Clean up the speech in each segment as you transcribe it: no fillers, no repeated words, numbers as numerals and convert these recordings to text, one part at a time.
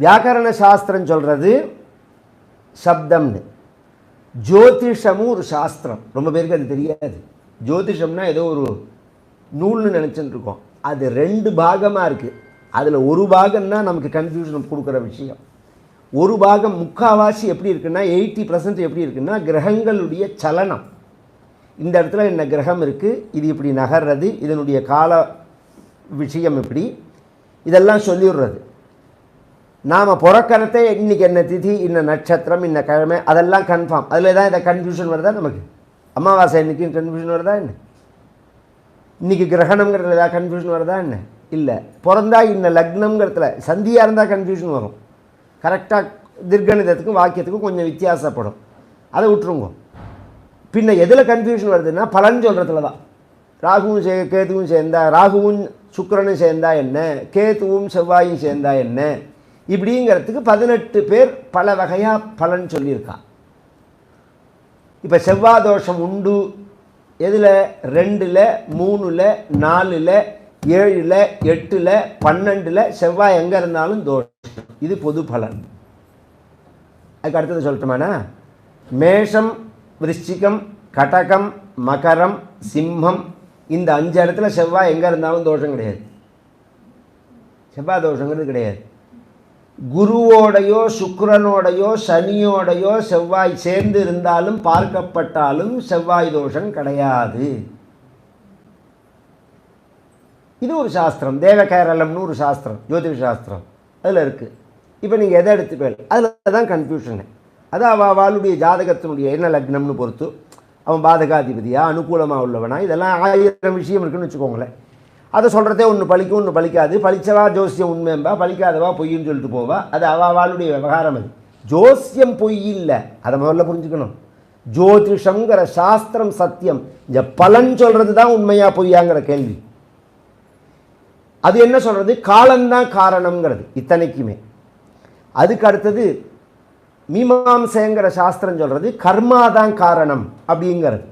வியாக்கரண சாஸ்திரம் சொல்கிறது சப்தம்னு. ஜோதிஷமும் ஒரு சாஸ்திரம். ரொம்ப பேருக்கு அது தெரியாது. ஜோதிஷம்னா ஏதோ ஒரு நூல்னு நினச்சிட்டு இருக்கோம். அது 2 பாகமாக இருக்குது. அதில் ஒரு பாகம்னா நமக்கு கன்ஃபியூஷன் கொடுக்குற விஷயம். ஒரு பாகம் முக்கால்வாசி எப்படி இருக்குன்னா 80% எப்படி இருக்குன்னா கிரகங்களுடைய சலனம். இந்த இடத்துல என்ன கிரகம் இருக்குது, இது இப்படி நகர்றது, இதனுடைய கால விஷயம் இப்படி, இதெல்லாம் சொல்லிடுறது. நாம் பிறக்கிறதே இன்றைக்கி என்ன திதி, இன்ன நட்சத்திரம், இன்ன கிழமை, அதெல்லாம் கன்ஃபார்ம். அதில் தான் இதை கன்ஃபியூஷன் வருதா நமக்கு? அமாவாசை இன்றைக்கி கன்ஃபியூஷன் வருதா என்ன? இன்றைக்கி கிரகணங்கிறதுல ஏதாவது கன்ஃபியூஷன் வருதா என்ன? இல்லை. பிறந்தா இன்ன லக்னங்கிறதுல சந்தியாக இருந்தால் கன்ஃபியூஷன் வரும். கரெக்டாக தீர்க்கணிதத்துக்கும் வாக்கியத்துக்கும் கொஞ்சம் வித்தியாசப்படும். அதை விட்டுருங்க. பின்ன எதில் கன்ஃபியூஷன் வருதுன்னா பலன் சொல்கிறதுல தான். ராகுவும் கேதுவும் சேர்ந்தா, ராகுவும் சுக்கிரனும் சேர்ந்தா என்ன, கேதுவும் செவ்வாயும் சேர்ந்தா என்ன, இப்படிங்கிறதுக்கு 18 பேர் பல வகையாக பலன் சொல்லியிருக்கா. இப்போ செவ்வாய் தோஷம் உண்டு எதில்? 2ல், 3ல், 4ல், 7ல், 8ல், 12ல் செவ்வாய் எங்கே இருந்தாலும் தோஷம். இது பொது பலன். அதுக்கு அடுத்தது சொல்லட்டுமாண்ணா? மேஷம், விருச்சிகம், கடகம், மகரம், சிம்மம், இந்த 5 இடத்துல செவ்வாய் எங்கே இருந்தாலும் தோஷம் கிடையாது. செவ்வாய் தோஷங்கிறது கிடையாது. குருவோடையோ சுக்கிரனோடையோ சனியோடையோ செவ்வாய் சேர்ந்து இருந்தாலும் பார்க்கப்பட்டாலும் செவ்வாய் தோஷம் கிடையாது. இது ஒரு சாஸ்திரம். தேவகேரளம்னு ஒரு சாஸ்திரம், ஜோதிஷ சாஸ்திரம் அதில் இருக்குது. இப்போ நீங்கள் எதை எடுத்துப்பேன், அதில் தான் கன்ஃபியூஷனு. அது அவளுடைய ஜாதகத்தினுடைய என்ன லக்னம்னு பொறுத்து, அவன் பாதகாதிபதியா அனுகூலமாக உள்ளவனா, இதெல்லாம் 1000 விஷயம் இருக்குதுன்னு வச்சுக்கோங்களேன். அதை சொல்கிறதே ஒன்று பழிக்கும், ஒன்று பழிக்காது. பழிச்சவா ஜோசியம் உண்மையம்பா, பழிக்காதவா பொய்ன்னு சொல்லிட்டு போவா. அது அவளுடைய விவகாரம். அது ஜோசியம் பொய் இல்லை, அதை முதல்ல புரிஞ்சுக்கணும். ஜோதிஷங்கிற சாஸ்திரம் சத்தியம். இந்த பலன் சொல்கிறது தான் உண்மையா பொய்யாங்கிற கேள்வி. அது என்ன சொல்கிறது? காலம்தான் காரணங்கிறது இத்தனைக்குமே. அதுக்கு அடுத்தது மீமாம்சைங்கிற சாஸ்திரம் சொல்கிறது கர்மாதான் காரணம் அப்படிங்கிறது.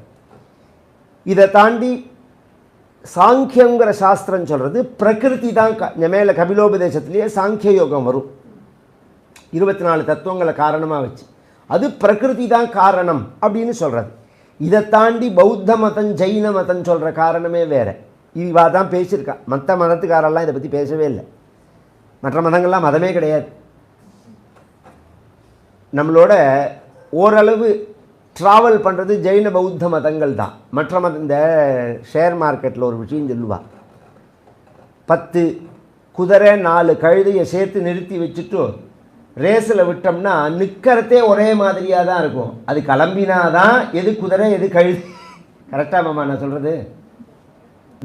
இதை தாண்டி சாங்கியங்கிற சாஸ்திரம் சொல்கிறது பிரகிருதி தான். மேலே கபிலோபதேசத்திலேயே சாங்கிய யோகம் வரும், 24 தத்துவங்களை காரணமாக வச்சு. அது பிரகிருதி தான் காரணம் அப்படின்னு சொல்கிறது. இதை தாண்டி பௌத்த மதம், ஜெயின மதம் சொல்கிற காரணமே வேறு. இவா தான் பேசியிருக்கா. மற்ற மதத்துக்காரெல்லாம் இதை பற்றி பேசவே இல்லை. மற்ற மதங்கள்லாம் மதமே கிடையாது. நம்மளோட ஓரளவு ட்ராவல் பண்ணுறது ஜெயின பௌத்த மதங்கள் தான். மற்ற மதம், இந்த ஷேர் மார்க்கெட்டில் ஒரு விஷயம் சொல்லுவாள், 10 குதிரை 4 கழுதையை சேர்த்து நிறுத்தி வச்சுட்டு ரேஸில் விட்டோம்னா நிற்கிறதே ஒரே மாதிரியாக தான் இருக்கும். அது கிளம்பினாதான் எது குதிரை எது கழுது. கரெக்டாக மாமா நான் சொல்கிறது?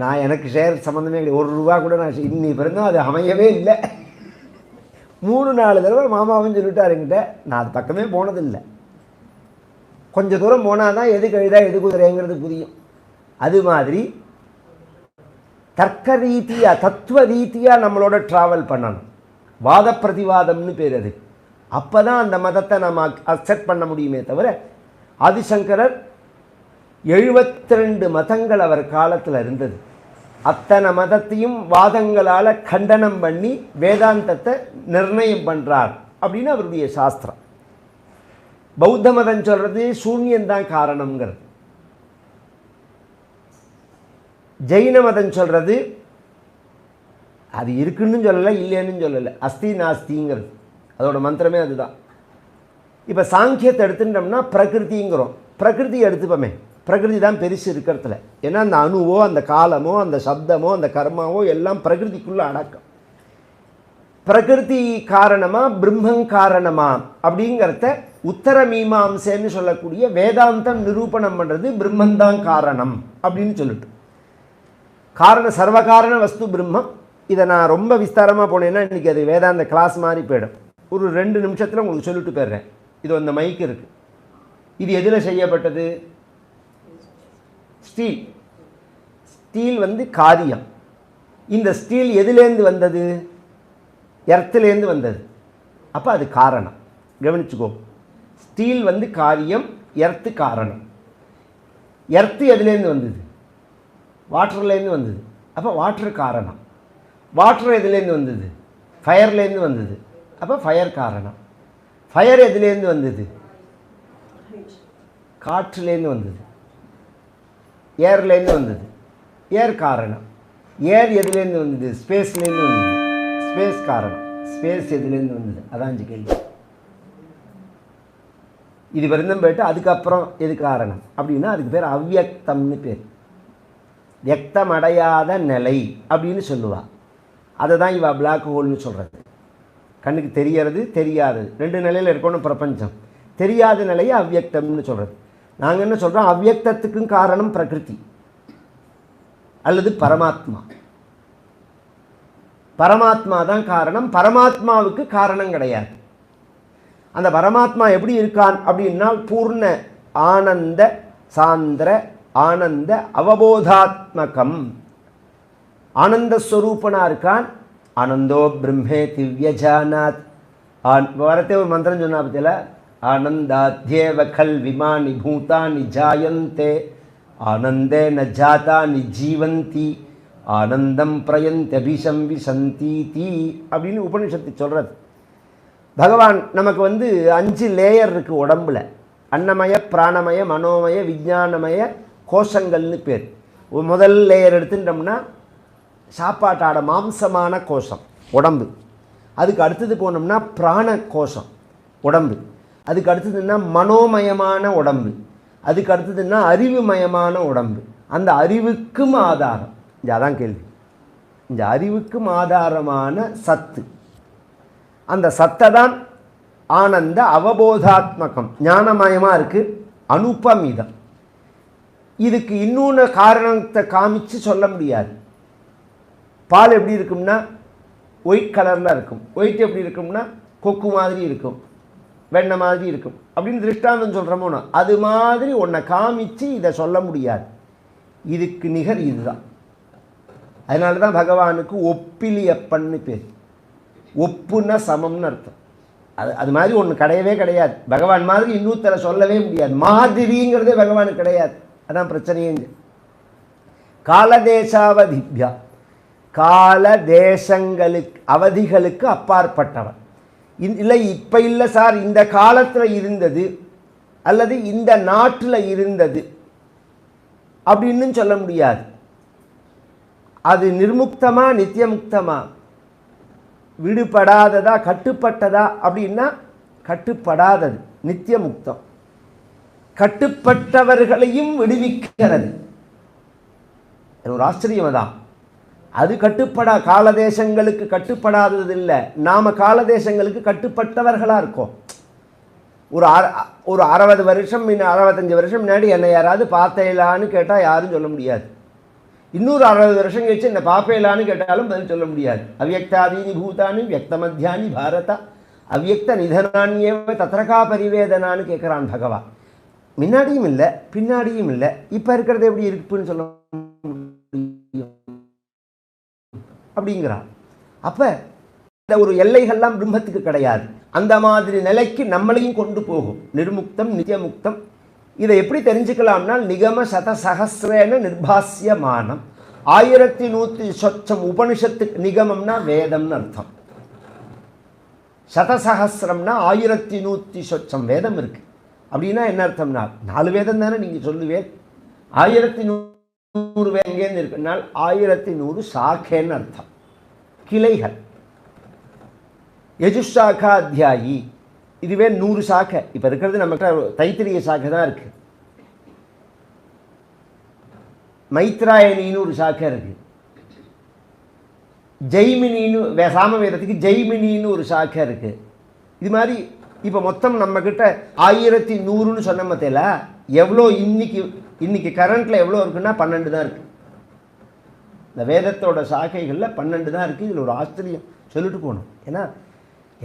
நான் எனக்கு ஷேர் சம்மந்தமே கிடையாது. 1 ரூபா கூட நான் இன்னி பிறந்தும் அது அமையவே இல்லை. 3-4 தடவை மாமாவும் சொல்லிட்டார் என்கிட்ட. நான் அது பக்கமே போனதில்லை. கொஞ்சம் தூரம் போனால் தான் எது கழுதா எது குதிரைங்கிறது புரியும். அது மாதிரி தர்க்க ரீதியாக தத்துவ ரீதியாக நம்மளோட ட்ராவல் பண்ணணும். வாத பிரதிவாதம்னு பேர் அது. அப்போ தான் அந்த மதத்தை நம்ம அக்செப்ட் பண்ண முடியுமே தவிர, ஆதிசங்கரர் 72 மதங்கள் அவர் காலத்தில் இருந்தது. அத்தனை மதத்தையும் வாதங்களால் கண்டனம் பண்ணி வேதாந்தத்தை நிர்ணயம் பண்ணுறார் அப்படின்னு அவருடைய சாஸ்திரம். பௌத்த மதம் சொல்கிறது சூன்யந்தான் காரணங்கிறது. ஜெயின மதம் சொல்கிறது அது இருக்குன்னு சொல்லலை, இல்லைன்னு சொல்லலை, அஸ்தி நாஸ்திங்கிறது. அதோட மந்திரமே அதுதான். இப்போ சாங்கியத்தை எடுத்துட்டோம்னா பிரகிருதிங்கிறோம். பிரகிருதி எடுத்துப்போமே, பிரகிருதி தான் பெருசு இருக்கிறதுல. ஏன்னா அந்த அணுவோ, அந்த காலமோ, அந்த சப்தமோ, அந்த கர்மாவோ எல்லாம் பிரகிருதிக்குள்ளே அடக்கம். பிரகிருதி காரணமா பிரம்மம் காரணமா அப்படிங்கிறத உத்தர மீமாம்சைன்னு சொல்லக்கூடிய வேதாந்தம் நிரூபணம் பண்ணுறது பிரம்மந்தான் காரணம் அப்படின்னு சொல்லிட்டு. சர்வகாரண வஸ்து பிரம்மம். இதை நான் ரொம்ப விஸ்தாரமாக போனேன்னா இன்றைக்கி அது வேதாந்த கிளாஸ் மாதிரி போயிடும். ஒரு 2 நிமிஷத்தில் உங்களுக்கு சொல்லிட்டு போயிடுறேன். இது அந்த மைக் இருக்குது. இது எதில் செய்யப்பட்டது? ஸ்டீல். ஸ்டீல் காரியம். இந்த ஸ்டீல் எதுலேருந்து வந்தது? எர்த்துலேருந்து வந்தது. அப்போ அது காரணம். கவனிச்சுக்கோ. ஸ்டீல் காரியம், எர்த்து காரணம். எர்த்து எதுலேருந்து வந்தது? வாட்டர்லேருந்து வந்தது. அப்போ வாட்டர் காரணம். வாட்டர் எதுலேருந்து வந்தது? ஃபயர்லேருந்து வந்தது. அப்போ ஃபயர் காரணம். ஃபயர் எதுலேருந்து வந்தது? காற்றுலேருந்து வந்தது, ஏர்லேருந்து வந்தது. ஏர் காரணம். ஏர் எதுலேருந்து வந்தது? ஸ்பேஸ்லேருந்து வந்தது. ஸ்பேஸ் காரணம். ஸ்பேஸ் எதுலேருந்து வந்தது? அதான் கேள்வி. இது வரைக்கும் போயிட்டு அதுக்கப்புறம் எது காரணம் அப்படின்னா அதுக்கு பேர் அவ்யக்தம்னு பேர். வியக்தம் அடையாத நிலை அப்படின்னு சொல்லுவாள். அதை தான் இவள் பிளாக் ஹோல்னு சொல்கிறது. கண்ணுக்கு தெரியறது தெரியாதது ரெண்டு நிலையில் இருக்கணும் பிரபஞ்சம். தெரியாத நிலையை அவ்யக்தம்னு சொல்கிறது. நாங்கள் என்ன சொல்கிறோம்? அவ்யக்தத்துக்கும் காரணம் பிரகிருதி அல்லது பரமாத்மா. பரமாத்மா தான் காரணம். பரமாத்மாவுக்கு காரணம் கிடையாது. அந்த பரமாத்மா எப்படி இருக்கான் அப்படின்னா பூர்ண ஆனந்த சாந்திர ஆனந்த அவபோதாத்மகம் ஆனந்த ஸ்வரூபனாக இருக்கான். ஆனந்தோ பிரம்மே திவ்யஜானாத். வரத்தே ஒரு மந்திரம் சொன்னா பத்தியில, ஆனந்தாத்யேவ கல் விமானி பூதானி ஜாயந்தே ஆனந்தே ந ஜாதானி ஜீவந்தி ஆனந்தம் பிரயந்தபிசம்பிசந்தி தீ அப்படின்னு உபனிஷத்து சொல்கிறது. பகவான் நமக்கு 5 லேயர் இருக்குது உடம்புல. அன்னமய பிராணமய மனோமய விஞ்ஞானமய கோஷங்கள்னு பேர். முதல் லேயர் எடுத்துட்டோம்னா சாப்பாட்டாட மாம்சமான கோஷம் உடம்பு. அதுக்கு அடுத்தது போனோம்னா பிராண கோஷம் உடம்பு. அதுக்கு அடுத்ததுன்னா மனோமயமான உடம்பு. அதுக்கு அடுத்ததுன்னா அறிவுமயமான உடம்பு. அந்த அறிவுக்கும் ஆதாரம் இந்த அதான் கேள்வி. இந்த அறிவுக்கும் ஆதாரமான சத்து, அந்த சத்தை தான் ஆனந்த அவபோதாத்மகம் ஞானமயமாக இருக்குது. அனுபமிதம். இதுக்கு இன்னொன்று காரணத்தை காமிச்சு சொல்ல முடியாது. பால் எப்படி இருக்கும்னா ஒயிட் கலரில் இருக்கும். ஒயிட் எப்படி இருக்கும்னா கொக்கு மாதிரி இருக்கும், வெண்ணெய் மாதிரி இருக்கும் அப்படின்னு திருஷ்டாந்தம் சொல்கிறோமோ அது மாதிரி ஒன்றை காமிச்சு இதை சொல்ல முடியாது. இதுக்கு நிகர் இதுதான். அதனால தான் பகவானுக்கு ஒப்பிலியப்பன்னு பேர். ஒப்புன்னா சமம்னு அர்த்தம். அது மாதிரி ஒன்று கிடையவே கிடையாது. பகவான் மாதிரி இன்னொருத்தரை சொல்லவே முடியாது. மாதிரிங்கிறதே பகவானுக்கு கிடையாது. அதான் பிரச்சனையே. காலதேசாவதிப்யா, கால தேசங்களுக்கு அவதிகளுக்கு அப்பாற்பட்டவன். இல்லை இப்போ இல்லை சார் இந்த காலத்தில் இருந்தது அல்லது இந்த நாட்டில் இருந்தது அப்படின்னு சொல்ல முடியாது. அது நிர்முக்தமா நித்தியமுக்தமா, விடுபடாததா கட்டுப்பட்டதா அப்படின்னா கட்டுப்படாதது நித்தியமுக்தம். கட்டுப்பட்டவர்களையும் விடுவிக்கிறது. ஒரு ஆச்சரியம் தான். அது கட்டுப்படா காலதேசங்களுக்கு கட்டுப்படாதது இல்லை. நாம் காலதேசங்களுக்கு கட்டுப்பட்டவர்களாக இருக்கோம். ஒரு 60 வருஷம் 65 வருஷம் முன்னாடி என்னை யாராவது பார்த்தேலான்னு கேட்டால் யாரும் சொல்ல முடியாது. இன்னொரு 60 வருஷம் கழிச்சு என்ன பாப்பேலான்னு கேட்டாலும் பதில் சொல்ல முடியாது. அவ்யக்தாதீனி பூதானி வியக்த மத்தியானி பாரத அவ்யக்த நிதனானியேவ தத்ரகா பரிவேதனான்னு கேட்குறான் பகவான். முன்னாடியும் இல்லை பின்னாடியும் இல்லை, இப்போ இருக்கிறது எப்படி இருக்குன்னு சொல்ல முடியும் அப்படிங்கிறான். அப்போ இந்த ஒரு எல்லைகள்லாம் பிரம்மத்துக்கு கிடையாது. அந்த மாதிரி நிலைக்கு நம்மளையும் கொண்டு போகும். நிர்முக்தம் நித்தியமுக்தம். இதை எப்படி தெரிஞ்சுக்கலாம்னா நிகம சதசகசிரேன நிர்பாசியமானம். 1100 சொச்சம் உபனிஷத்துக்கு நிகமம்னா வேதம்னு அர்த்தம். சதசகசிரம்னா 1100 சொச்சம் வேதம் இருக்கு. அப்படின்னா என்ன அர்த்தம்னா 4 வேதம் தானே நீங்கள் சொல்லுவேன். 1100 வேதம் எங்கேருந்து இருக்குனால் 1100 சாக்கேன்னு அர்த்தம், கிளைகள். யஜுஷாக்கா அத்தியாயி இதுவே 100 சாக்கை. இப்போ இருக்கிறது நம்மகிட்ட தைத்திரிய சாக்கை தான் இருக்கு. மைத்ராயணின்னு ஒரு சாக்கை இருக்கு. ஜெய்மினின்னு சாமவேதத்துக்கு ஜெய்மினின்னு ஒரு சாக்கை இருக்கு. இது மாதிரி இப்போ மொத்தம் நம்மக்கிட்ட 1100ன்னு சொன்ன மத்தியில் எவ்வளோ இன்னைக்கு கரண்ட்டில் எவ்வளோ இருக்குன்னா 12 தான் இருக்குது. இந்த வேதத்தோட சாக்கைகளில் 12 தான் இருக்குது. இதில் ஒரு ஆச்சரியம் சொல்லிட்டு போகணும். ஏன்னா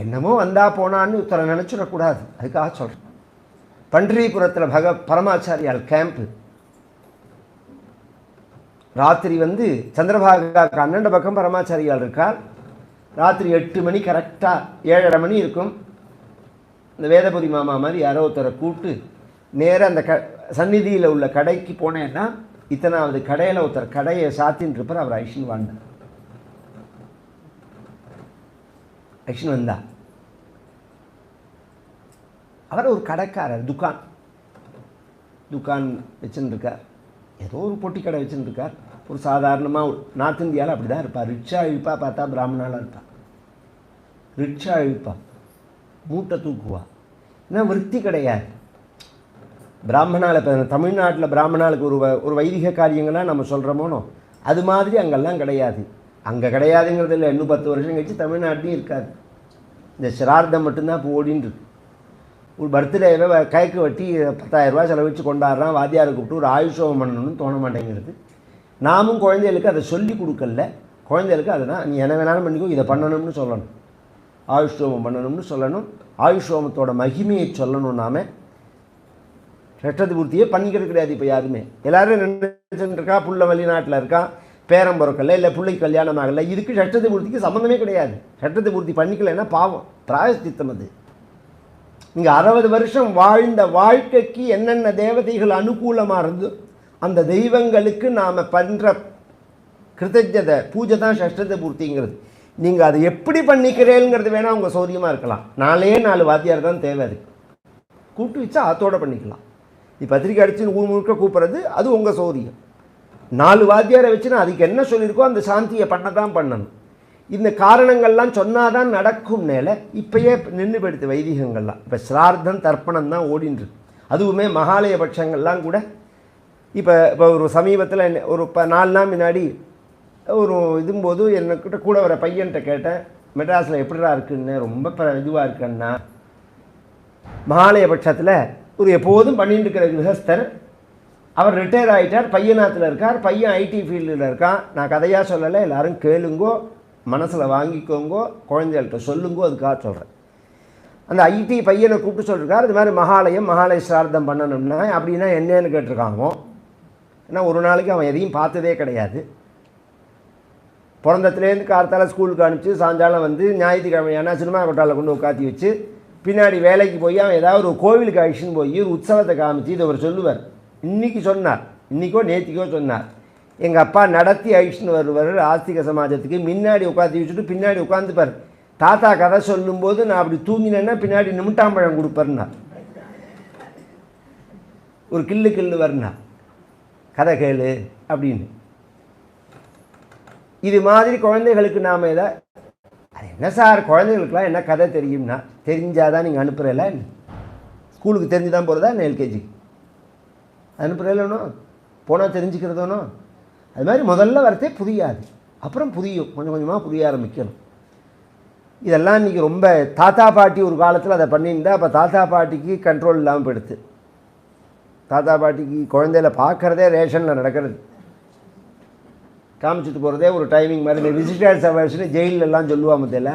என்னமோ வந்தால் போனான்னு ஒருத்தரை நினச்சிடக்கூடாது. அதுக்காக சொல்கிறேன். பண்டரிபுரத்தில் பரமாச்சாரியால் கேம்ப்பு. ராத்திரி சந்திரபாகாவுக்கு அண்ணண்ட பக்கம் பரமாச்சாரியால் இருக்கார். ராத்திரி 8 மணி கரெக்டாக 7:30 மணி இருக்கும். இந்த வேதபுரி மாமா மாதிரி யாரோ ஒருத்தரை கூப்பிட்டு நேராக அந்த சந்நிதியில் உள்ள கடைக்கு போனேன்னா இத்தனாவது கடையில் ஒருத்தர் கடையை சாத்தின்னு இருப்பார். அவர் ஐஷன் வந்தார். ஐஷன் வந்தா அவர் ஒரு கடைக்காரர், துக்கான் வச்சுருக்கார். ஏதோ ஒரு பொட்டி கடை வச்சுருக்கார். ஒரு சாதாரணமாக நார்த் இந்தியாவில் அப்படி தான் இருப்பார். ரிக்ஷா இழுப்பா பார்த்தா பிராமணாலாக இருப்பார். ரிக்ஷா இழுப்பா, மூட்டை தூக்குவா, ஏன்னா விருத்தி கிடையாது. பிராமணால் இப்போ தமிழ்நாட்டில் பிராமணாளுக்கு ஒரு வைதிக காரியங்கள்லாம் நம்ம சொல்கிறோமோனோ அது மாதிரி அங்கெல்லாம் கிடையாது. அங்கே கிடையாதுங்கிறது இல்லை, இன்னும் 10 வருஷம் கழிச்சு தமிழ்நாட்டிலையும் இருக்காது. இந்த சிரார்த்தம் மட்டும்தான் இப்போ ஓடின்னு இருக்கு. ஒரு பர்த்டேவை கைக்கு வெட்டி 10,000 ரூபா செலவழித்து கொண்டாடுறான். வாத்தியாரை கூப்பிட்டு ஒரு ஆயுஷோகம் பண்ணணும்னு தோண மாட்டேங்கிறது. நாமும் குழந்தைகளுக்கு அதை சொல்லி கொடுக்கல. குழந்தைகளுக்கு அதை தான் நீ என்ன வேணாலும் பண்ணிக்கோ, இதை பண்ணணும்னு சொல்லணும், ஆயுஷோகம் பண்ணணும்னு சொல்லணும். ஆயுஷோகத்தோட மகிமையை சொல்லணும். நாம் சட்டத்து பூர்த்தியே பண்ணிக்கிறது கிடையாது. இப்போ யாருமே எல்லோரும் நினைச்சுட்டு இருக்கா, புள்ள வெளிநாட்டில் இருக்கான், பேரம் பிறக்கல, இல்லை பிள்ளைக்கு கல்யாணம் ஆகலை. இதுக்கு சட்டத்து பூர்த்திக்கு சம்மந்தமே கிடையாது. சட்டத்தை பூர்த்தி பண்ணிக்கலைன்னா பாவம், பிராயஷ்சித்தம் அது. இங்கே 60 வருஷம் வாழ்ந்த வாழ்க்கைக்கு என்னென்ன தேவதைகள் அனுகூலமாக இருந்து அந்த தெய்வங்களுக்கு நாம் பண்ணுற கிருத்தஜதை பூஜை தான் சஷ்டத்தை பூர்த்திங்கிறது. நீங்கள் அதை எப்படி பண்ணிக்கிறேங்கிறது வேணால் உங்கள் சௌரியமாக இருக்கலாம். 4 வாத்தியார் தான் தேவை. அதுக்கு கூப்பிட்டு வச்சா அதோடு பண்ணிக்கலாம். நீ பத்திரிக்கை அடித்து ஊர் முழுக்க கூப்பிட்றது அது உங்கள் சௌரியம். 4 வாத்தியாரை வச்சுன்னா அதுக்கு என்ன சொல்லியிருக்கோ அந்த சாந்தியை பண்ண தான் பண்ணணும். இந்த காரணங்கள்லாம் சொன்னால் தான் நடக்கும். மேலே இப்போயே நின்று போயிடுது வைதிகங்கள்லாம். இப்போ சிரார்த்தம் தர்ப்பணம் தான் ஓடின்று. அதுவுமே மகாலய பட்சங்கள்லாம் கூட இப்போ ஒரு சமீபத்தில் ஒரு 4 நாள் முன்னாடி ஒரு இதும்போது என்னக்கிட்ட கூட வர பையன்கிட்ட கேட்டேன், மெட்ராஸில் எப்படிடா இருக்குன்னு. ரொம்ப இதுவாக இருக்குன்னா, மகாலய பட்சத்தில் ஒரு எப்போதும் பண்ணிட்டு இருக்கிற கிரகஸ்தர், அவர் ரிட்டையர் ஆகிட்டார், பையனாத்தில் இருக்கார். பையன் ஐடி ஃபீல்டில் இருக்கான். நான் கதையாக சொல்லலை, எல்லோரும் கேளுங்கோ, மனசில் வாங்கிக்கோங்கோ, குழந்தைகள்கிட்ட சொல்லுங்கோ, அதுக்காக சொல்கிறேன். அந்த ஐடி பையனை கூப்பிட்டு சொல்லியிருக்கார், இது மாதிரி மகாலய சிரார்த்தம் பண்ணணும்னா அப்படின்னா என்னன்னு கேட்டிருக்காங்க. ஏன்னா ஒரு நாளைக்கு அவன் எதையும் பார்த்ததே கிடையாது. பிறந்தத்துலேருந்து காலத்தால் ஸ்கூலுக்கு அனுப்பிச்சு சாயங்காலம் வந்து ஞாயிற்றுக்கிழமையானா சினிமா கொட்டாவில் கொண்டு உட்காத்தி வச்சு பின்னாடி வேலைக்கு போய் அவன் ஏதாவது ஒரு கோவிலுக்கு அழிச்சுன்னு போய் ஒரு உற்சவத்தை காமிச்சு இதை அவர் சொல்லுவார். இன்றைக்கி சொன்னார், இன்றைக்கோ நேற்றுக்கோ சொன்னார், எங்கள் அப்பா நடத்தி அழிச்சுன்னு வருவார் ஆஸ்திக சமாஜத்துக்கு. முன்னாடி உட்காந்து வச்சுட்டு பின்னாடி உட்காந்துப்பார். தாத்தா கதை சொல்லும்போது நான் அப்படி தூங்கினேன்னா பின்னாடி நிமிட்டாம்பழம் கொடுப்பார்னா, ஒரு கில்லு வரனா, கதை கேளு அப்படின்னு. இது மாதிரி குழந்தைகளுக்கு நாம் எதை, அது என்ன சார் குழந்தைகளுக்கெலாம் என்ன கதை தெரியும்னா, தெரிஞ்சாதான் நீங்கள் அனுப்புகிறல, ஸ்கூலுக்கு தெரிஞ்சு தான் போகிறதா என்ன எல்கேஜிக்கு அனுப்புகிறல்லனோ, போனால் தெரிஞ்சுக்கிறதோனோ. அது மாதிரி முதல்ல வரத்தே புரியாது, அப்புறம் புரியும், கொஞ்சம் கொஞ்சமாக புரிய ஆரம்பிக்கணும். இதெல்லாம் இன்றைக்கி ரொம்ப தாத்தா பாட்டி ஒரு காலத்தில் அதை பண்ணியிருந்தா அப்போ தாத்தா பாட்டிக்கு கண்ட்ரோல் இல்லாமல் போயிடுது. தாத்தா பாட்டிக்கு குழந்தையில பார்க்குறதே ரேஷனில் நடக்கிறது, காமிச்சிட்டு போகிறதே ஒரு டைமிங் மாதிரி. இந்த விசிட்டர்ஸ் அவர்ஸ்னு ஜெயிலெல்லாம் சொல்லுவாங்க தெரியல,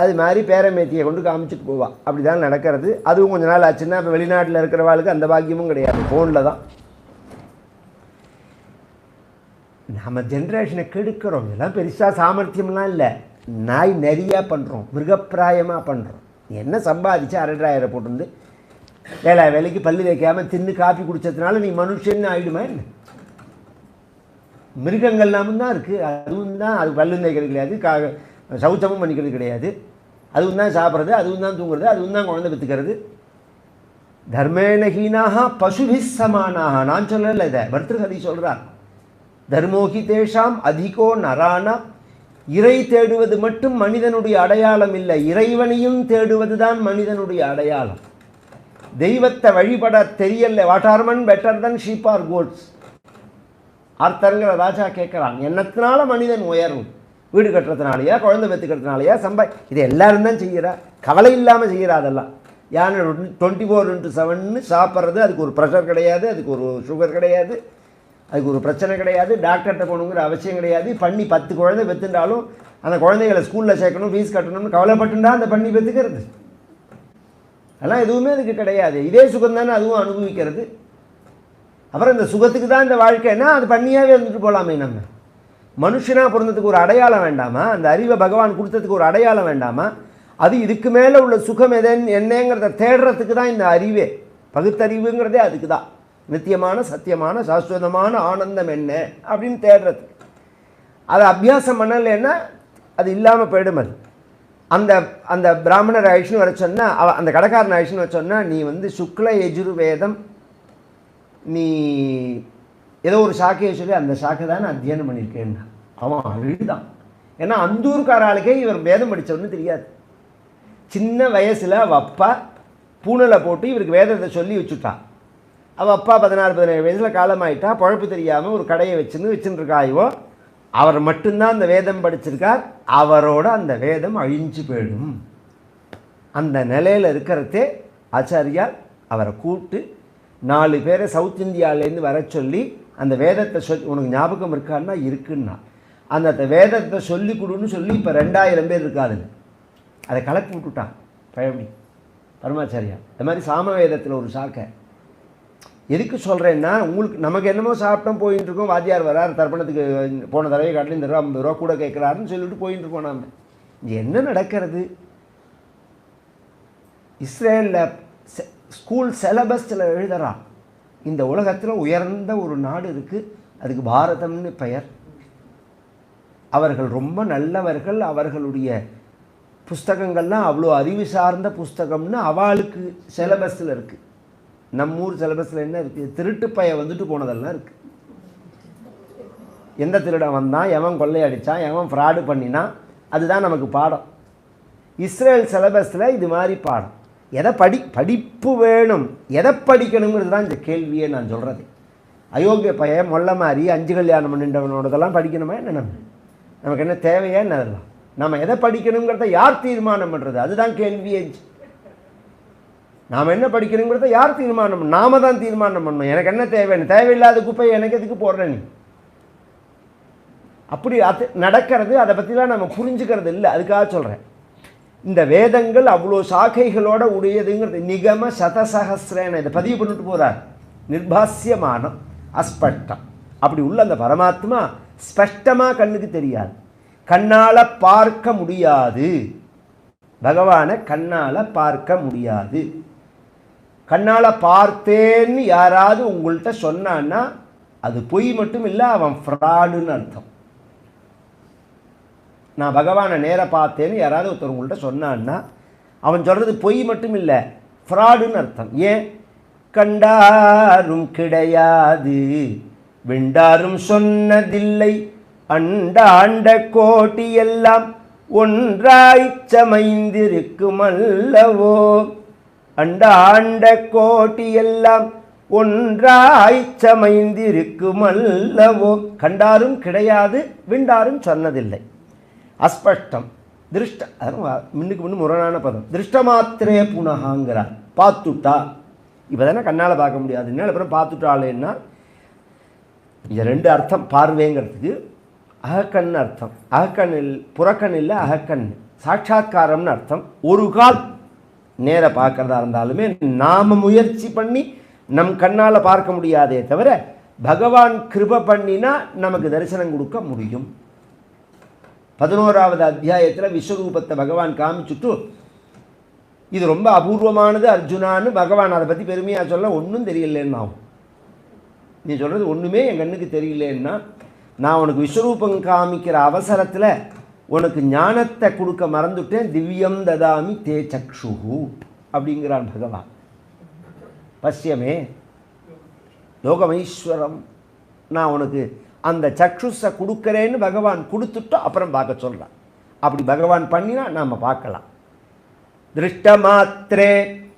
அது மாதிரி பேரமேத்தியை கொண்டு காமிச்சிட்டு போவாள். அப்படி தான் நடக்கிறது. அதுவும் கொஞ்சம் நாள் ஆச்சுன்னா இப்போ வெளிநாட்டில் இருக்கிறவாளுக்கு அந்த பாக்கியமும் கிடையாது, ஃபோனில் தான். நம்ம ஜென்ரேஷனை கெடுக்கிறோம். இதெல்லாம் பெருசாக சாமர்த்தியம்லாம் இல்லை, நாய் நிறையா பண்ணுறோம், மிருகப்பிராயமாக பண்ணுறோம். என்ன சம்பாதிச்சு 2,500 போட்டு வேலைக்கு பல்லு வைக்காமல் தின்னு காப்பி குடித்ததுனால நீ மனுஷன்னு ஆகிடுமா என்ன? மிருகங்கள்லாமும் தான் இருக்குது, அதுவும் தான். அது பல்லு தைக்கிறது கிடையாது, சௌச்சமும் பண்ணிக்கிறது கிடையாது, அதுவும் தான் சாப்பிட்றது, அதுவும் தான் தூங்குறது, அதுவும் தான் குழந்தை பெற்றுக்கிறது. தர்மேனஹீனாக பசுபி சமானாக. நான் சொல்லலை, இதை பர்திருஹரி சொல்கிறார். தர்மோகி தேஷாம் அதிகோ நரானா. இறை தேடுவது மட்டும் மனிதனுடைய அடையாளம் இல்லை, இறைவனையும் தேடுவது தான் மனிதனுடைய அடையாளம். தெய்வத்தை வழிபட தெரியல. What are men better than sheep or goats? ஆர்த்தருங்கிற ராஜா கேட்குறான், என்னத்தினால மனிதன் உயரும்? வீடு கட்டுறதுனாலையா, குழந்தை பெற்றுக்கிறதுனாலையா, இது எல்லாரும் தான் செய்கிறா, கவலை இல்லாமல் செய்கிறா. அதெல்லாம் யானை 24/7 சாப்பிட்றது, அதுக்கு ஒரு ப்ரெஷர் கிடையாது, அதுக்கு ஒரு சுகர் கிடையாது, அதுக்கு ஒரு பிரச்சனை கிடையாது, டாக்டர்கிட்ட போகணுங்கிற அவசியம் கிடையாது. பண்ணி 10 குழந்தை பெற்றுட்டாலும் அந்த குழந்தைகளை ஸ்கூலில் சேர்க்கணும், ஃபீஸ் கட்டணும்னு கவலைப்பட்டுண்டா அந்த பண்ணி பெற்றுக்கிறது. அதெல்லாம் எதுவுமே அதுக்கு கிடையாது. இதே சுகம் தானே அதுவும் அனுபவிக்கிறது. அப்புறம் இந்த சுகத்துக்கு தான் இந்த வாழ்க்கைன்னா அது பண்ணியாவே இருந்துட்டு போகலாமே. நம்ம மனுஷனாக பிறந்ததுக்கு ஒரு அடையாளம் வேண்டாமா? அந்த அறிவை பகவான் கொடுத்ததுக்கு ஒரு அடையாளம் வேண்டாமா? அது இதுக்கு மேலே உள்ள சுகம் என்னங்கிறத தேடுறதுக்கு தான் இந்த அறிவே. பகுத்தறிவுங்கிறதே அதுக்கு தான். நித்தியமான சத்தியமான சாஸ்வதமான ஆனந்தம் என்ன அப்படின்னு தேடுறதுக்கு. அதை அபியாசம் பண்ணலைன்னா அது இல்லாமல் போயிடும். அது அந்த அந்த பிராமணர் ஆயிடுச்சுன்னு வர சொன்னால் அந்த கடைக்காரன் ஆயிடுச்சுன்னு வர சொன்னால் நீ வந்து சுக்ல யஜுர்வேதம் நீ ஏதோ ஒரு சாக்கையை சொல்லி அந்த சாக்கை தான் நான் அத்தியனம் பண்ணியிருக்கேன்னா அவன் அழுதான். ஏன்னா அந்தூர்கார ஆளுக்கே இவர் வேதம் படித்தவன்னு தெரியாது. சின்ன வயசில் அவள் அப்பா பூனலை போட்டு இவருக்கு வேதத்தை சொல்லி வச்சுட்டான். அவள் அப்பா 16-17 வயசில் காலமாயிட்டா. பழப்பு தெரியாமல் ஒரு கடையை வச்சுருக்காயோ அவர் மட்டும்தான் அந்த வேதம் படிச்சிருக்கார். அவரோட அந்த வேதம் அழிஞ்சு போயிடும். அந்த நிலையில் இருக்கிறதே ஆச்சாரியால் அவரை கூப்பிட்டு 4 பேரை சவுத் இந்தியாவிலேருந்து வர சொல்லி அந்த வேதத்தை சொல்லி உனக்கு ஞாபகம் இருக்கான்னா இருக்குன்னா அந்த வேதத்தை சொல்லி கொடுன்னு சொல்லி இப்போ 2000 பேர் இருக்காதுங்க. அதை கலக்கி விட்டுட்டான் பழமி பரமாச்சாரியா. இந்த மாதிரி சாமவேதத்தில் ஒரு சாக்கை எதுக்கு சொல்கிறேன்னா, உங்களுக்கு நமக்கு என்னமோ சாப்பிட்டோம் போயின்னு இருக்கோம். வாத்தியார் வரார் தர்ப்பணத்துக்கு போன தடவை காட்டில் இந்த ரூபா 50 ரூபா கூட கேட்குறாருன்னு சொல்லிட்டு போயின்னு இருக்கோம். நாம் இங்கே என்ன நடக்கிறது? இஸ்ரேலில் ஸ்கூல் சிலபஸில் எழுதுகிறான், இந்த உலகத்தில் உயர்ந்த ஒரு நாடு இருக்குது, அதுக்கு பாரதம்னு பெயர். அவர்கள் ரொம்ப நல்லவர்கள், அவர்களுடைய புஸ்தகங்கள்லாம் அவ்வளோ அறிவு சார்ந்த புஸ்தகம்னு அவளுக்கு சிலபஸில் இருக்குது. நம்ம ஊர் சிலபஸில் என்ன இருக்குது? திருட்டு பைய வந்துட்டு போனதெல்லாம் இருக்குது. எந்த திருடன் வந்தான், எவன் கொள்ளையடித்தான், எவன் ஃப்ராடு பண்ணினான், அதுதான் நமக்கு பாடம். இஸ்ரேல் சிலபஸில் இது மாதிரி பாடம். எதை படிப்பு வேணும், எதை படிக்கணுங்கிறது தான் இந்த கேள்வியே நான் சொல்கிறது. அயோக்கிய பைய மொல்ல மாதிரி 5 கல்யாணம் பண்ணின்றவனோடதெல்லாம் படிக்கணுமா என்ன? நமக்கு என்ன தேவையா என்ன? அதெல்லாம் நம்ம எதை படிக்கணுங்கிறத யார் தீர்மானம் பண்ணுறது? அதுதான் கேள்வியே. நாம் என்ன படிக்கணுங்கிறத யார் தீர்மானம் பண்ணணும்? நாம தான் தீர்மானம் பண்ணணும். எனக்கு என்ன தேவைன்னு, தேவையில்லாத குப்பை எனக்கு எதுக்கு போடுற நீ? அப்படி அது நடக்கிறது. அதை பற்றிலாம் நம்ம புரிஞ்சுக்கிறது இல்லை. அதுக்காக சொல்கிறேன், இந்த வேதங்கள் அவ்வளோ சாக்கைகளோட உடையதுங்கிறது. நிகம சதசகசிரேன இதை பதிவு பண்ணிட்டு போகிறார். நிர்பாசியமானம் அஸ்பஷ்டம். அப்படி உள்ள அந்த பரமாத்மா ஸ்பஷ்டமாக கண்ணுக்கு தெரியாது, கண்ணால் பார்க்க முடியாது. பகவானை கண்ணால் பார்க்க முடியாது. கண்ணால் பார்த்தேன்னு யாராவது உங்கள்கிட்ட சொன்னான்னா அது பொய் மட்டும் இல்லை, அவன் ஃப்ராடுன்னு அர்த்தம். நான் பகவானை நேராக பார்த்தேன்னு யாராவது ஒருத்தர் உங்கள்கிட்ட சொன்னான்னா அவன் சொல்கிறது பொய் மட்டும் இல்லை, ஃப்ராடுன்னு அர்த்தம். ஏன்? கண்டாரும் கிடையாது, விண்டாரும் சொன்னதில்லை, அண்டாண்ட கோட்டி எல்லாம் ஒன்றாய் சமைந்திருக்கும் அல்லவோ. அண்டாண்ட கோட்டி எல்லாம் ஒன்றாய் சமைந்திருக்கும் அல்லவோ. கண்டாரும் கிடையாது, விண்டாரும் சொன்னதில்லை. அஸ்பஷ்டம் திருஷ்ட, முன்னுக்கு முன்னு முரணான பதம். திருஷ்ட மாத்திரே புனகாங்கிறார். பார்த்துட்டா இப்போ தானே கண்ணால் பார்க்க முடியாதுன்னா அப்புறம் பார்த்துட்டாளேன்னா இந்த 2 அர்த்தம் பார்வைங்கிறதுக்கு. அகக்கண் அர்த்தம், அகக்கண்ணில் புறக்கண் இல்லை, அகக்கண் சாட்சாத்காரம்னு அர்த்தம். ஒரு கால் நேர பார்க்கறதா இருந்தாலுமே நாம் முயற்சி பண்ணி நம் கண்ணால் பார்க்க முடியாதே தவிர பகவான் கிருபை பண்ணினா நமக்கு தரிசனம் கொடுக்க முடியும். 11வது அத்தியாயத்தில் விஸ்வரூபத்தை பகவான் காமிச்சுட்டு இது ரொம்ப அபூர்வமானது அர்ஜுனான்னு பகவான் அதை பற்றி பெருமையாக சொல்ல ஒன்றும் தெரியலேன்னா, நீ சொல்கிறது ஒன்றுமே என் கண்ணுக்கு தெரியலேன்னா, நான் உனக்கு விஸ்வரூபம் காமிக்கிற அவசரத்தில் உனக்கு ஞானத்தை கொடுக்க மறந்துட்டேன். திவ்யம் ததாமி தே சக்ஷுஹு அப்படிங்கிறான் பகவான். பஷ்யமே லோகமைஸ்வரம், நான் உனக்கு அந்த சக்ஷுஸை கொடுக்குறேன்னு பகவான் கொடுத்துட்டோ அப்புறம் பார்க்க சொல்கிறான். அப்படி பகவான் பண்ணினா நாம் பார்க்கலாம். திருஷ்டமாத்திரே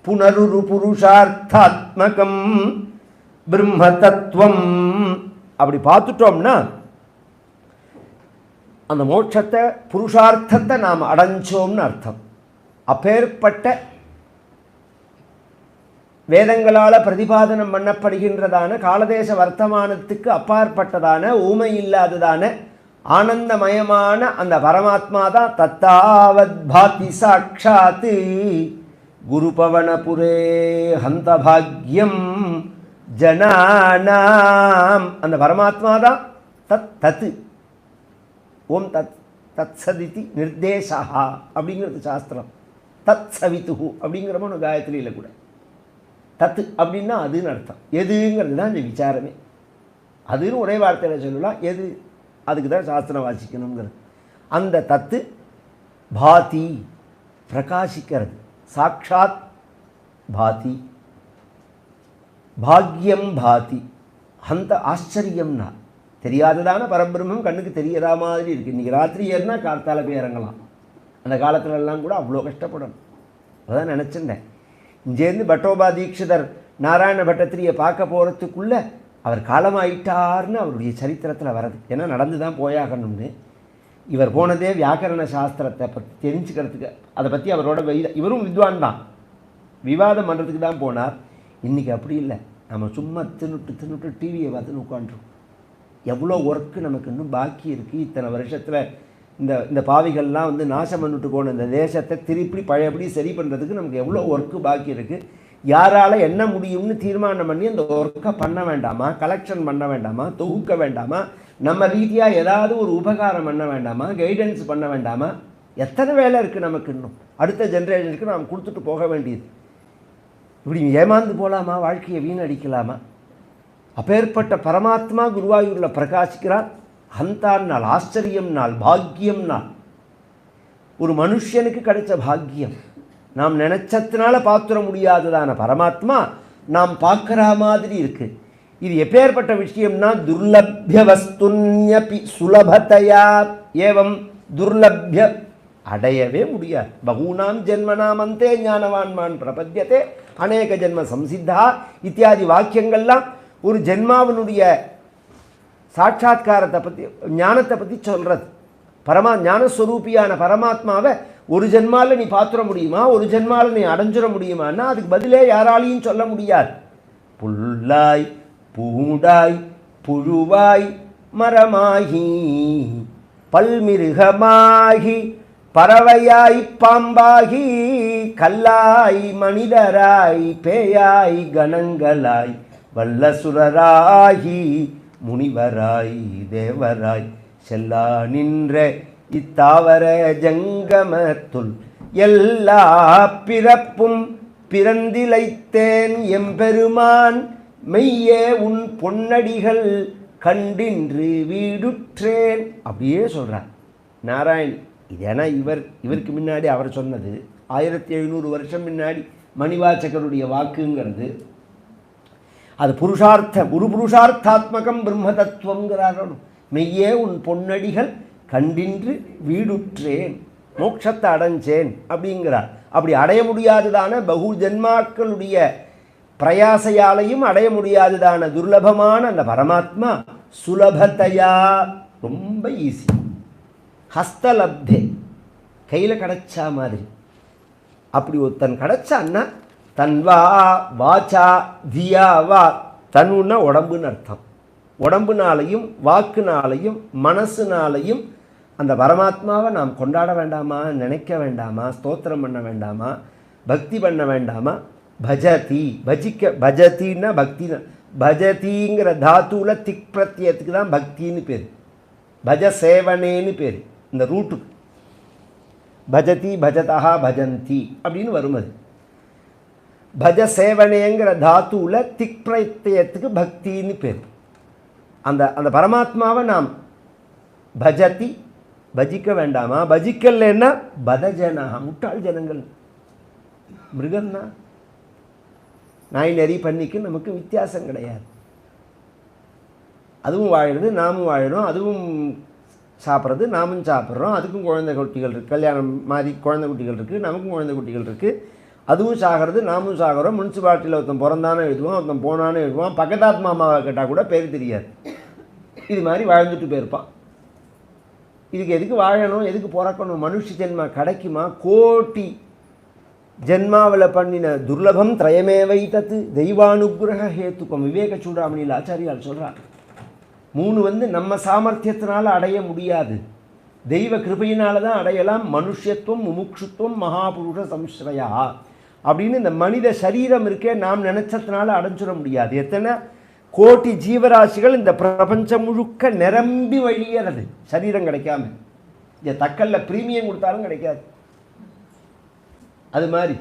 புனருரு புருஷார்த்தாத்மகம் பிரம்ம தத்துவம். அப்படி பார்த்துட்டோம்னா அந்த மோட்சத்தை புருஷார்த்தத்தை நாம் அடைஞ்சோம்னு அர்த்தம். அப்பேற்பட்ட வேதங்களால் பிரதிபாதனம் பண்ணப்படுகின்றதான காலதேச வர்த்தமானத்துக்கு அப்பாற்பட்டதான ஊமை இல்லாததான ஆனந்தமயமான அந்த பரமாத்மா தான் தத்தாவத் பாதி சாட்சாத் குருபவனபுரே ஹந்த பாக்யம் ஜனானாம். அந்த பரமாத்மா தான் தத் தத்து. ஓம் தத் தத் சதிதி நிர்தேசா அப்படிங்கிறது சாஸ்திரம். தத் சவித்துஹு அப்படிங்கிறமோ ஒன்று காயத்ரியில் கூட. தத்து அப்படின்னா அதுன்னு அர்த்தம். எதுங்கிறது தான் இந்த விசாரமே. அதுன்னு ஒரே வார்த்தையில் சொல்லலாம். எது, அதுக்கு தான் சாஸ்திரம் வாசிக்கணுங்கிறது. அந்த தத்து பாதி பிரகாசிக்கிறது. சாட்சாத் பாதி, பாக்யம் பாதி, அந்த ஆச்சரியம்னா தெரியாததான பரபிரம்மம் கண்ணுக்கு தெரியற மாதிரி இருக்குது. இன்றைக்கி ராத்திரி ஏறினா காத்தால போய் இறங்கலாம். அந்த காலத்துலலாம் கூட அவ்வளோ கஷ்டப்படணும். அதான் நினச்சிருந்தேன். இங்கேருந்து பட்டோபா தீட்சிதர் நாராயண பட்டத்திரியை பார்க்க போகிறதுக்குள்ளே அவர் காலமாயிட்டார்னு அவருடைய சரித்திரத்தில் வர்றது. ஏன்னா நடந்து தான் போயாகணும்னு. இவர் போனதே வியாக்கரண சாஸ்திரத்தை பற்றி தெரிஞ்சுக்கிறதுக்கு. அதை பற்றி அவரோட இவரும் வித்வான் தான், விவாதம் பண்ணுறதுக்கு தான் போனார். இன்றைக்கி அப்படி இல்லை. நம்ம சும்மா தின்னுட்டு டிவியை பார்த்துன்னு உட்காந்துருக்கோம். எவ்வளோ ஒர்க்கு நமக்கு இன்னும் பாக்கி இருக்குது. இத்தனை வருஷத்தில் இந்த பாவிகள்லாம் வந்து நாசம் பண்ணிட்டு போன இந்த தேசத்தை திருப்பி பழையபடி சரி பண்ணுறதுக்கு நமக்கு எவ்வளோ ஒர்க்கு பாக்கி இருக்குது. யாரால் என்ன முடியும்னு தீர்மானம் பண்ணி அந்த ஒர்க்கை பண்ண வேண்டாமா? கலெக்ஷன் பண்ண வேண்டாமா? தொகுக்க வேண்டாமா? நம்ம ரீதியாக ஏதாவது ஒரு உபகாரம் பண்ண வேண்டாமா? கைடன்ஸ் பண்ண வேண்டாமா? எத்தனை வேலை இருக்குது நமக்கு இன்னும். அடுத்த ஜென்ரேஷனுக்கு நாம் கொடுத்துட்டு போக வேண்டியது. இப்படி ஏமாந்து போகலாமா? வாழ்க்கையை வீணடிக்கலாமா? அப்பேற்பட்ட பரமாத்மா குருவாயூரில் பிரகாசிக்கிறார். ஹந்தான் நாள், ஆச்சரியம் நாள், பாக்கியம் நாள். ஒரு மனுஷனுக்கு கிடைச்ச பாக்கியம். நாம் நினைச்சதுனால பார்த்துட முடியாததான பரமாத்மா நாம் பார்க்குற மாதிரி இருக்குது. இது எப்பேற்பட்ட விஷயம்னா துர்லபிய வஸ்துன்யபி சுலபத்தையா ஏவம் துர்லபிய, அடையவே முடியாது. பகூனாம் ஜென்மனாம் அந்தே ஞானவான்மான் பிரபத்தியதே அநேக ஜென்ம சம்சித்தா இத்தியாதி வாக்கியங்கள்லாம் ஒரு ஜென்மாவினுடைய சாட்சாத்காரத்தை பற்றி, ஞானத்தை பற்றி சொல்கிறது. ஞானஸ்வரூபியான பரமாத்மாவை ஒரு ஜென்மாவில் நீ பார்த்துட முடியுமா? ஒரு ஜென்மாவில் நீ அடைஞ்சிட முடியுமான்னா அதுக்கு பதிலே யாராலையும் சொல்ல முடியாது. புல்லாய் பூடாய் புழுவாய் மரமாகி பல்மிருகமாகி பறவையாய் பாம்பாகி கல்லாய் மனிதராய் பேயாய் கணங்களாய் வல்லசுரராகி முனிவராய் தேவராய் செல்லா நின்ற இத்தாவர ஜங்கமத்துள் எல்லா பிறப்பும் பிறந்திலைத்தேன் எம்பெருமான் மெய்யே உன் பொன்னடிகள் கண்டின்று வீடுற்றேன். அப்படியே சொல்கிறார் நாராயண். இது ஏன்னா இவருக்கு முன்னாடி அவர் சொன்னது 1700 வருஷம் முன்னாடி மணிவாச்சகருடைய வாக்குங்கிறது. அது புருஷார்த்தம், ஒரு புருஷார்த்தாத்மகம் பிரம்ம தத்துவங்கிறார். மெய்யே உன் பொன்னடிகள் கண்டின்று வீடுற்றேன், மோட்சத்தை அடைஞ்சேன் அப்படிங்கிறார். அப்படி அடைய முடியாததான பகு ஜென்மாக்களுடைய பிரயாசையாலையும் அடைய முடியாததான துர்லபமான அந்த பரமாத்மா சுலபத்தையா, ரொம்ப ஈஸி. ஹஸ்தலப்தே, கையில் கிடைச்சா மாதிரி. அப்படி ஒருத்தன் கிடைச்சான்னா தன்வா வாச்சா தியா வா, தன்னுன்னா உடம்புன்னு அர்த்தம். உடம்புனாலையும் வாக்குனாலையும் மனசுனாலையும் அந்த பரமாத்மாவை நாம் கொண்டாட வேண்டாமா? நினைக்க வேண்டாமா? ஸ்தோத்திரம் பண்ண வேண்டாமா? பக்தி பண்ண வேண்டாமா? பஜதி, பஜத்தின்னா பக்தினா, பஜதிங்கிற தாத்துல திக் பிரத்யத்துக்கு தான் பக்தின்னு பேர். பஜ சேவனேன்னு பேர் இந்த ரூட்டுக்கு. பஜதி பஜதா பஜந்தி அப்படின்னு வரும். அது பஜ சேவனேங்கிற தாத்துல திக் பிரத்யத்துக்கு பக்தின்னு பேர். அந்த பரமாத்மாவை நாம் பஜதி, பஜிக்க வேண்டாமா? பஜிக்கலைன்னா பதஜனா, முட்டாள் ஜனங்கள். மிருகன்னா நாய் நெறி பண்ணிக்கு நமக்கு வித்தியாசம் கிடையாது. அதுவும் வாழிடுது, நாமும் வாழிடும். அதுவும் சாப்பிட்றது, நாமும் சாப்பிட்றோம். அதுக்கும் குழந்தை குட்டிகள் இருக்குது, கல்யாணம் மாதிரி குழந்தை குட்டிகள் இருக்குது, நமக்கும் குழந்தை குட்டிகள் இருக்குது. அதுவும் சாகிறது, நாமும் சாகிறோம். முனிசிபாலிட்டியில் ஒருத்தன் பிறந்தானே எழுதுவான், ஒருத்தன் போனானே எழுதுவான். பக்கத்தாத் மாமாவை கேட்டால் கூட பேர் தெரியாது. இது மாதிரி வாழ்ந்துட்டு போயிருப்பான். இதுக்கு எதுக்கு வாழணும்? எதுக்கு பிறக்கணும்? மனுஷ ஜென்மா கிடைக்குமா? கோட்டி ஜென்மாவில் பண்ணின துர்லபம் திரயமே வைத்தது தெய்வானுகிரக ஹேத்துக்கம். விவேக சூடாமணியில் ஆச்சாரியால் சொல்கிறார். 3 நம்ம சாமர்த்தியத்தினால் அடைய முடியாது, தெய்வ கிருபையினால தான் அடையலாம். மனுஷத்துவம், முமுட்சுத்துவம், மகாபுருஷ சம்ஸ்ரயா அப்படின்னு இந்த மனித சரீரம் இருக்கே, நாம் நினைச்சதுனால அடைஞ்சிட முடியாது. எத்தனை கோட்டி ஜீவராசிகள் இந்த பிரபஞ்சம் முழுக்க நிரம்பி வழியறது சரீரம் கிடைக்காம. இந்த தக்கல்ல பிரீமியம் கொடுத்தாலும் கிடைக்காது. அது மாதிரி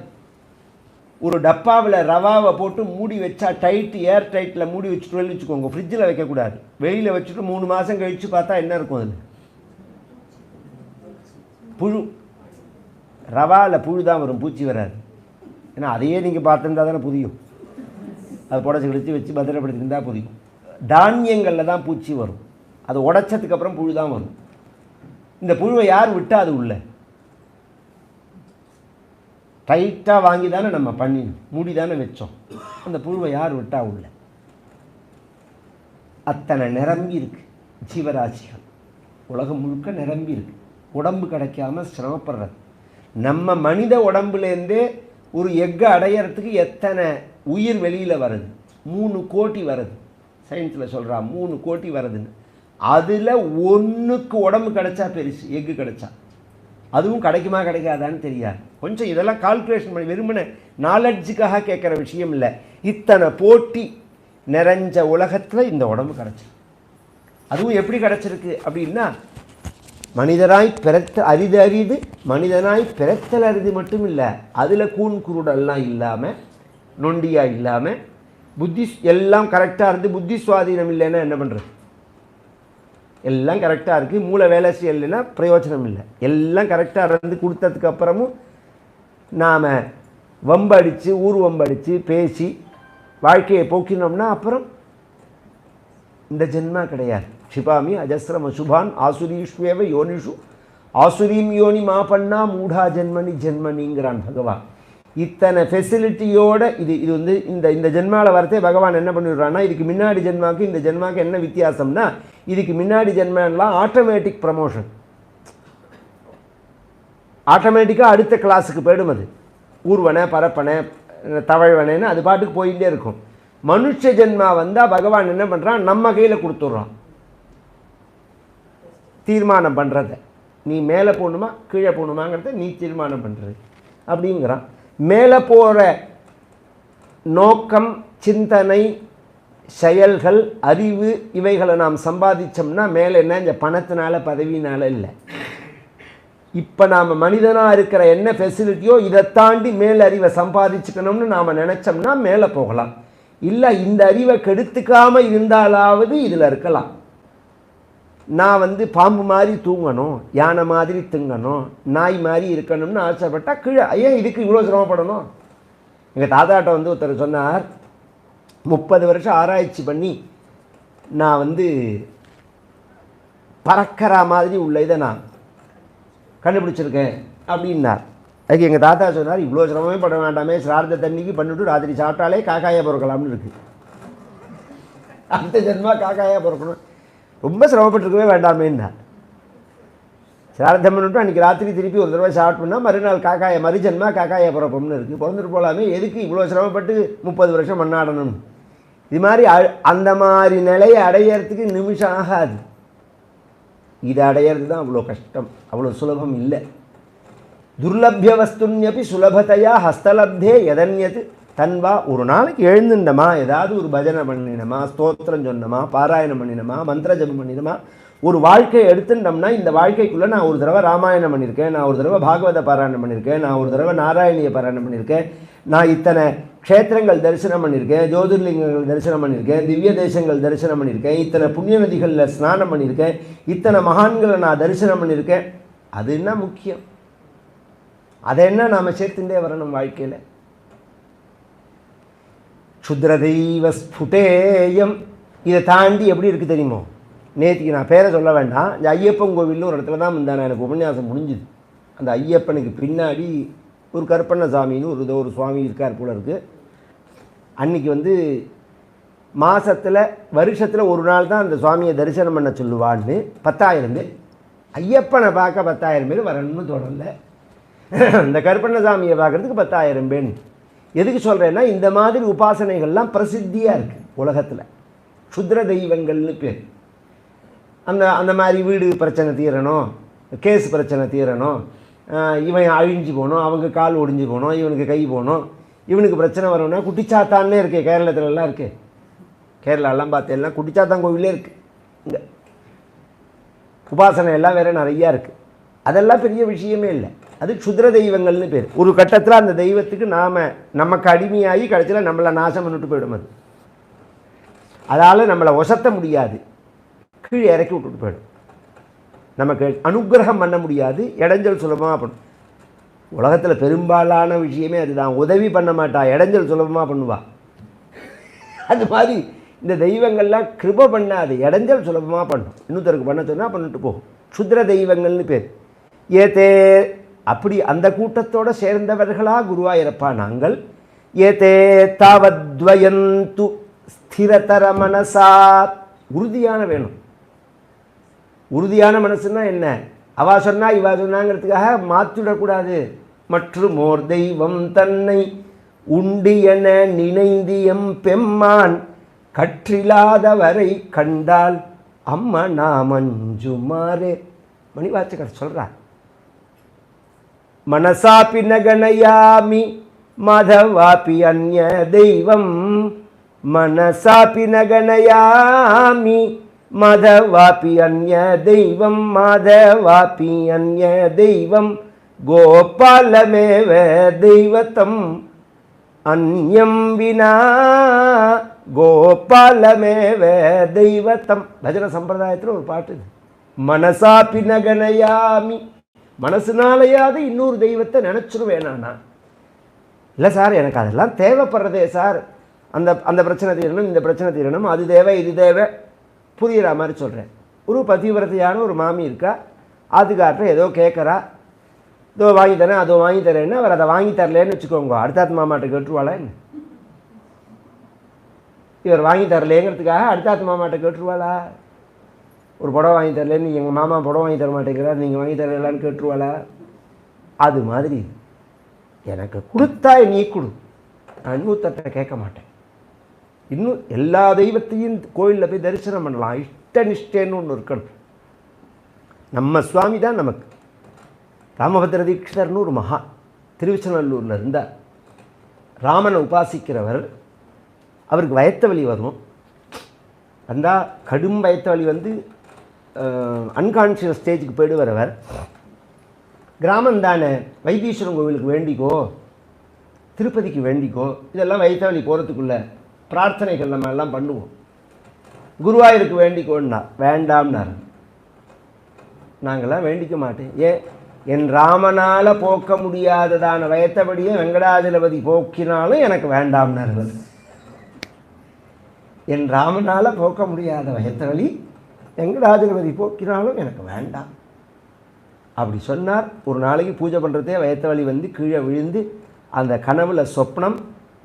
ஒரு டப்பாவில் ரவாவை போட்டு மூடி வச்சா டைட்டு, ஏர் டைட்டில் மூடி வச்சுட்டு வச்சுக்கோங்க. ஃப்ரிட்ஜில் வைக்கக்கூடாது. வெளியில் வச்சுட்டு 3 மாதம் கழித்து பார்த்தா என்ன இருக்கும்? அது புழு. ரவாவில் புழு தான் வரும், பூச்சி வராது. ஏன்னா அதையே நீங்கள் பார்த்துருந்தா தானே புரியும். அதை புடச்சி கிடச்சி வச்சு பத்திரப்படுத்திருந்தா புரியும். தானியங்களில் தான் பூச்சி வரும், அதை உடைச்சதுக்கப்புறம் புழு தான் வரும். இந்த புழுவை யார் விட்டால் அது உள்ள டைட்டாக வாங்கி தானே நம்ம பண்ணினோம், மூடி தானே வச்சோம். அந்த புழுவை யார் விட்டா உள்ள அத்தனை நிரம்பி இருக்கு ஜீவராசிகள், உலகம் முழுக்க நிரம்பி இருக்கு. உடம்பு கிடைக்காம சிரமப்படுறது. நம்ம மனித உடம்புலேருந்தே ஒரு எக்கை அடையிறதுக்கு எத்தனை உயிர் வெளியில் வருது? 3 கோடி வருது. சயின்ஸில் சொல்கிறா 3 கோடி வருதுன்னு. அதில் ஒன்றுக்கு உடம்பு கிடைச்சா பெருசு, எக்கு கிடைச்சா. அதுவும் கிடைக்குமா கிடைக்காதான்னு தெரியாது. கொஞ்சம் இதெல்லாம் கால்குலேஷன் பண்ணி வெறுமனே நாலெட்ஜுக்காக கேட்குற விஷயம் இல்லை. இத்தனை போட்டி நிறைஞ்ச உலகத்தில் இந்த உடம்பு கிடச்சி, அதுவும் எப்படி கிடச்சிருக்கு அப்படின்னா, மனிதனாய் பிறத்த அரிது அரிது, மனிதனாய் பிறத்தல் அரிது மட்டும் இல்லை, அதில் கூன் குருடெல்லாம் இல்லாமல், நொண்டியாக இல்லாமல், புத்தி எல்லாம் கரெக்டாக இருந்து புத்தி சுவாதீனம் இல்லைன்னா என்ன பண்ணுறது? எல்லாம் கரெக்டாக இருக்குது, மூளை வேலை செய்யலைன்னா பிரயோஜனம் இல்லை. எல்லாம் கரெக்டாக இருந்து கொடுத்ததுக்கு அப்புறமும் நாம் வம்படித்து ஊர் வம்படித்து பேசி வாழ்க்கையை போக்கினோம்னா அப்புறம் இந்த ஜென்மா கிடையாது. க்ஷிபாமி அஜஸ்ரம் அசுபான் ஆசுரீஷ்வேவ யோனிஷு ஆசுரீம் யோனி மா பண்ணா மூடா ஜென்மனி ஜென்மனிங்கிறான் பகவான். இத்தனை ஃபெசிலிட்டியோடு இது வந்து இந்த ஜென்மாவில் வரத்தே பகவான் என்ன பண்ணிடுறான்னா, இதுக்கு முன்னாடி ஜென்மாவுக்கு இந்த ஜென்மாவுக்கு என்ன வித்தியாசம்னா, இதுக்கு முன்னாடி ஜென்மலாம் ஆட்டோமேட்டிக் ப்ரமோஷன், ஆட்டோமேட்டிக்காக அடுத்த கிளாஸுக்கு போயிடும். அது ஊர்வனை பரப்பனை தவழ்வனைன்னு அது பாட்டுக்கு போயிட்டே இருக்கும். மனுஷ ஜென்மா வந்தால் பகவான் என்ன பண்ணுறான், நம்ம கையில் கொடுத்துட்றான் தீர்மானம் பண்ணுறத. நீ மேலே போகணுமா கீழே போகணுமாங்கிறத நீ தீர்மானம் பண்ணுறது அப்படிங்கிறான். மேலே போகிற நோக்கம், சிந்தனை, செயல்கள், அறிவு இவைகளை நாம் சம்பாதிச்சோம்னா மேலே என்ன, இந்த பணத்தினால பதவியினால இல்லை. இப்போ நாம் மனிதனாக இருக்கிற என்ன ஃபெசிலிட்டியோ இதை தாண்டி மேல் அறிவை சம்பாதிச்சுக்கணும்னு நாம் நினச்சோம்னா மேலே போகலாம். இல்லை இந்த அறிவை கெடுத்துக்காமல் இருந்தாலாவது இதில் இருக்கலாம். நான் வந்து பாம்பு மாதிரி தூங்கணும், யானை மாதிரி திங்கணும், நாய் மாதிரி இருக்கணும்னு ஆசைப்பட்டால் கீழே ஏன் இதுக்கு இவ்வளோ சிரமப்படணும்? எங்கள் தாத்தாட்ட வந்து ஒருத்தர் சொன்னார், 30 வருஷம் ஆராய்ச்சி பண்ணி நான் வந்து பறக்கிற மாதிரி உள்ள இதை நான் கண்டுபிடிச்சிருக்கேன் அப்படின்னார். அதுக்கு எங்கள் தாத்தா சொன்னார், இவ்வளோ சிரமமே பட வேண்டாமே, சிரார்த்த தண்ணிக்கு பண்ணிவிட்டு ராத்திரி சாப்பிட்டாலே காக்காயாக பிறக்கலாம்னு இருக்குது. அந்த ஜென்மா காக்காயாக பிறக்கணும், ரொம்ப சிரமப்பட்டுருக்கவே வேண்டாமேன்னா. சிரார்த்தம் பண்ணிவிட்டு அன்றைக்கி ராத்திரி திருப்பி ஒரு தடவை சாப்பிட்டோம்னா மறுநாள் காக்காயை மறுஜென்மா காக்காயை பிறப்போம்னு இருக்குது. பிறந்துட்டு போகலாமே, எதுக்கு இவ்வளோ சிரமப்பட்டு 30 வருஷம் மண்ணாடணும்? இது மாதிரி அந்த மாதிரி நிலையை அடையிறதுக்கு நிமிஷம் ஆகாது. இதை அடையிறது தான் அவ்வளோ கஷ்டம், அவ்வளோ சுலபம் இல்லை. துர்லபிய வஸ்துன்யப்பி சுலபத்தையா ஹஸ்தலப்தே எதன்யது தன்வா. ஒரு நாளைக்கு எழுந்துண்டமா, ஏதாவது ஒரு பஜனை பண்ணினமா, ஸ்தோத்திரம் சொன்னமா, பாராயணம் பண்ணினமா, மந்திர ஜபம் பண்ணினமா, ஒரு வாழ்க்கையை எடுத்துட்டோம்னா இந்த வாழ்க்கைக்குள்ளே நான் ஒரு தடவை ராமாயணம் பண்ணியிருக்கேன், நான் ஒரு தடவை பாகவத பாராயணம் பண்ணியிருக்கேன், நான் ஒரு தடவை நாராயணிய பாராயணம் பண்ணியிருக்கேன், நான் இத்தனை க்ஷேத்திரங்கள் தரிசனம் பண்ணியிருக்கேன், ஜோதிர்லிங்கங்கள் தரிசனம் பண்ணியிருக்கேன், திவ்ய தேசங்கள் தரிசனம் பண்ணியிருக்கேன், இத்தனை புண்ணிய நதிகளில் ஸ்நானம் பண்ணியிருக்கேன், இத்தனை மகான்களை நான் தரிசனம் பண்ணியிருக்கேன். அது என்ன முக்கியம்? அதை என்ன நாம் சேர்த்துட்டே வரணும் வாழ்க்கையில். க்ஷுத்ரதெய்வ ஸ்புடேயம். இதை தாண்டி எப்படி இருக்குது தெரியுமோ? நேற்றுக்கு நான் பேரை சொல்ல வேண்டாம், இந்த ஐயப்பன் கோவில்னு ஒரு இடத்துல தான் இருந்தானே எனக்கு உபன்யாசம் முடிஞ்சுது. அந்த ஐயப்பனுக்கு பின்னாடி ஒரு கருப்பண்ணசாமின்னு ஒரு சுவாமி இருக்கார் போல இருக்குது. அன்றைக்கி வந்து மாதத்தில் வருஷத்தில் ஒரு நாள் தான் அந்த சுவாமியை தரிசனம் பண்ண சொல்லுவான்னு 10,000 பேர், ஐயப்பனை பார்க்க 10,000 பேர் வரணும்னு தோணலை, இந்த கருப்பண்ணசாமியை பார்க்குறதுக்கு 10,000 பேர். எதுக்கு சொல்கிறேன்னா, இந்த மாதிரி உபாசனைகள்லாம் பிரசித்தியாக இருக்குது உலகத்தில். க்ஷுத்ர தெய்வங்கள்னு பேர். அந்த மாதிரி வீடு பிரச்சனை தீரணும், கேஸ் பிரச்சனை தீரணும், இவன் அழிஞ்சு போகணும், அவங்க கால் ஒடிஞ்சு போகணும், இவனுக்கு கை போகணும், இவனுக்கு பிரச்சனை வரணும்னா குட்டிச்சாத்தான்னே இருக்கே, கேரளத்துலலாம் இருக்குது. கேரளாலாம் பார்த்தேன்னா குட்டிச்சாத்தான் கோவிலே இருக்குது. இங்கே உபாசனை எல்லாம் வேறு நிறையா இருக்குது. அதெல்லாம் பெரிய விஷயமே இல்லை. அது க்ஷுத்ர தெய்வங்கள்னு பேர். ஒரு கட்டத்தில் அந்த தெய்வத்துக்கு நமக்கு அடிமையாகி கடைசியில் நம்மளை நாசம் பண்ணிட்டு போயிடும். அது அதால் நம்மளை ஒசத்த முடியாது, கீழே இறக்கி விட்டுட்டு போயிடும். நமக்கு அனுகிரகம் பண்ண முடியாது, இடைஞ்சல் சுலபமாக பண்ணும். உலகத்தில் பெரும்பாலான விஷயமே அதுதான். உதவி பண்ண மாட்டா, இடைஞ்சல் சுலபமாக பண்ணுவா. அது மாதிரி இந்த தெய்வங்கள்லாம் கிருபை பண்ணாது, இடைஞ்சல் சுலபமாக பண்ணும். இன்னொருத்தருக்கு பண்ண சொன்னால் பண்ணிட்டு போகும். க்ஷுத்ர தெய்வங்கள்னு பேர். ஏதே அப்படி அந்த கூட்டத்தோடு சேர்ந்தவர்களாக குருவாயிருப்பா நாங்கள். ஏதே தாவத்வயந்து ஸ்திரதர மனசா. உறுதியான வேணும். உறுதியான மனசுன்னா என்ன? அவா சொன்னா இவா சொன்னாங்கிறதுக்காக மாற்றிவிடக்கூடாது. மற்றும் ஓர் தெய்வம் தன்னை உண்டியன நினைந்தியம் பெம்மான் கற்றில்லாதவரை கண்டால் அம்மா நாமஞ்சுமாரே. மணிவாச்சகர் சொல்றார், மனசாப்பி நகனயாமி மாதவாப்பி அந்நிய தெய்வம். மனசாப்பி நகனயாமி மாதவாப்பி அந்நிய தெய்வம். மாதவாப்பி அந்நிய தெய்வம் கோபாலமேவ தெய்வத்தம் அந்யம் வினா கோபாலமேவ தெய்வத்தம். பஜன சம்பிரதாயத்தில் ஒரு பாட்டு இது. மனசாப்பி நகனயாமி, மனசுனாலையாவது இன்னொரு தெய்வத்தை நினச்சிருவேன் நானா? இல்லை சார், எனக்கு அதெல்லாம் தேவைப்படுறதே சார். அந்த அந்த பிரச்சனை தீரணும், இந்த பிரச்சனை தீரணும், அது தேவை இது தேவை, புரிகிற மாதிரி சொல்கிறேன். ஒரு பதிவிரத்தையான ஒரு மாமி இருக்கா, அதுக்காட்ட ஏதோ கேட்குறா, இதோ வாங்கி தரேன் அதோ வாங்கி தரேன்னு. அவர் அதை வாங்கி தரலேன்னு வச்சுக்கோங்க, அடுத்தாத்து மாமாட்ட கேட்டுருவாளா என்ன? இவர் வாங்கி தரலேங்கிறதுக்காக அடுத்தாத்து மாமாட்ட கேட்டுருவாளா? ஒரு புடவை வாங்கி தரலேன்னு எங்கள் மாமா புடவை வாங்கி தர மாட்டேங்கிறார், நீங்கள் வாங்கி தரலான்னு கேட்டுருவாளா? அது மாதிரி எனக்கு கொடுத்தா நீ கொடு, நான் இன்னொருத்தட்ட கேட்க மாட்டேன். இன்னும் எல்லா தெய்வத்தையும் கோயிலில் போய் தரிசனம் பண்ணலாம். இஷ்ட நிஷ்டேன்னு ஒன்று இருக்கணும். நம்ம சுவாமி தான் நமக்கு. ராமபத்ர தீட்சிதர்னு ஒரு மகா திருவிச்சநல்லூரில் இருந்தார். ராமனை உபாசிக்கிறவர். அவருக்கு வயத்த வலி வரும். வந்தால் கடும் வயத்த வலி வந்து அன்கான்ஷியஸ் ஸ்டேஜுக்கு போயிடுவார். அவர் கிராமம் தானே, வைத்தீஸ்வரன் கோவிலுக்கு வேண்டிக்கோ, திருப்பதிக்கு வேண்டிக்கோ, இதெல்லாம் வயத்த வலி போகிறதுக்குள்ள பிரார்த்தனைகள் நம்ம எல்லாம் பண்ணுவோம். குருவாயூருக்கு வேண்டிக்கோன்னா வேண்டாம்னார். நாங்கள்லாம் வேண்டிக்க மாட்டேன். ஏன்? என் ராமனால் போக்க முடியாததான வயத்தபடியே வெங்கடாஜலபதி போக்கினாலும் எனக்கு வேண்டாம்னார்கள். என் ராமனால் போக்க முடியாத வயத்தவழி வெங்கடாஜலபதி போக்கினாலும் எனக்கு வேண்டாம் அப்படி சொன்னார். ஒரு நாளைக்கு பூஜை பண்ணுறதே வயத்தவழி வந்து கீழே விழுந்து அந்த கனவுல சொப்னம்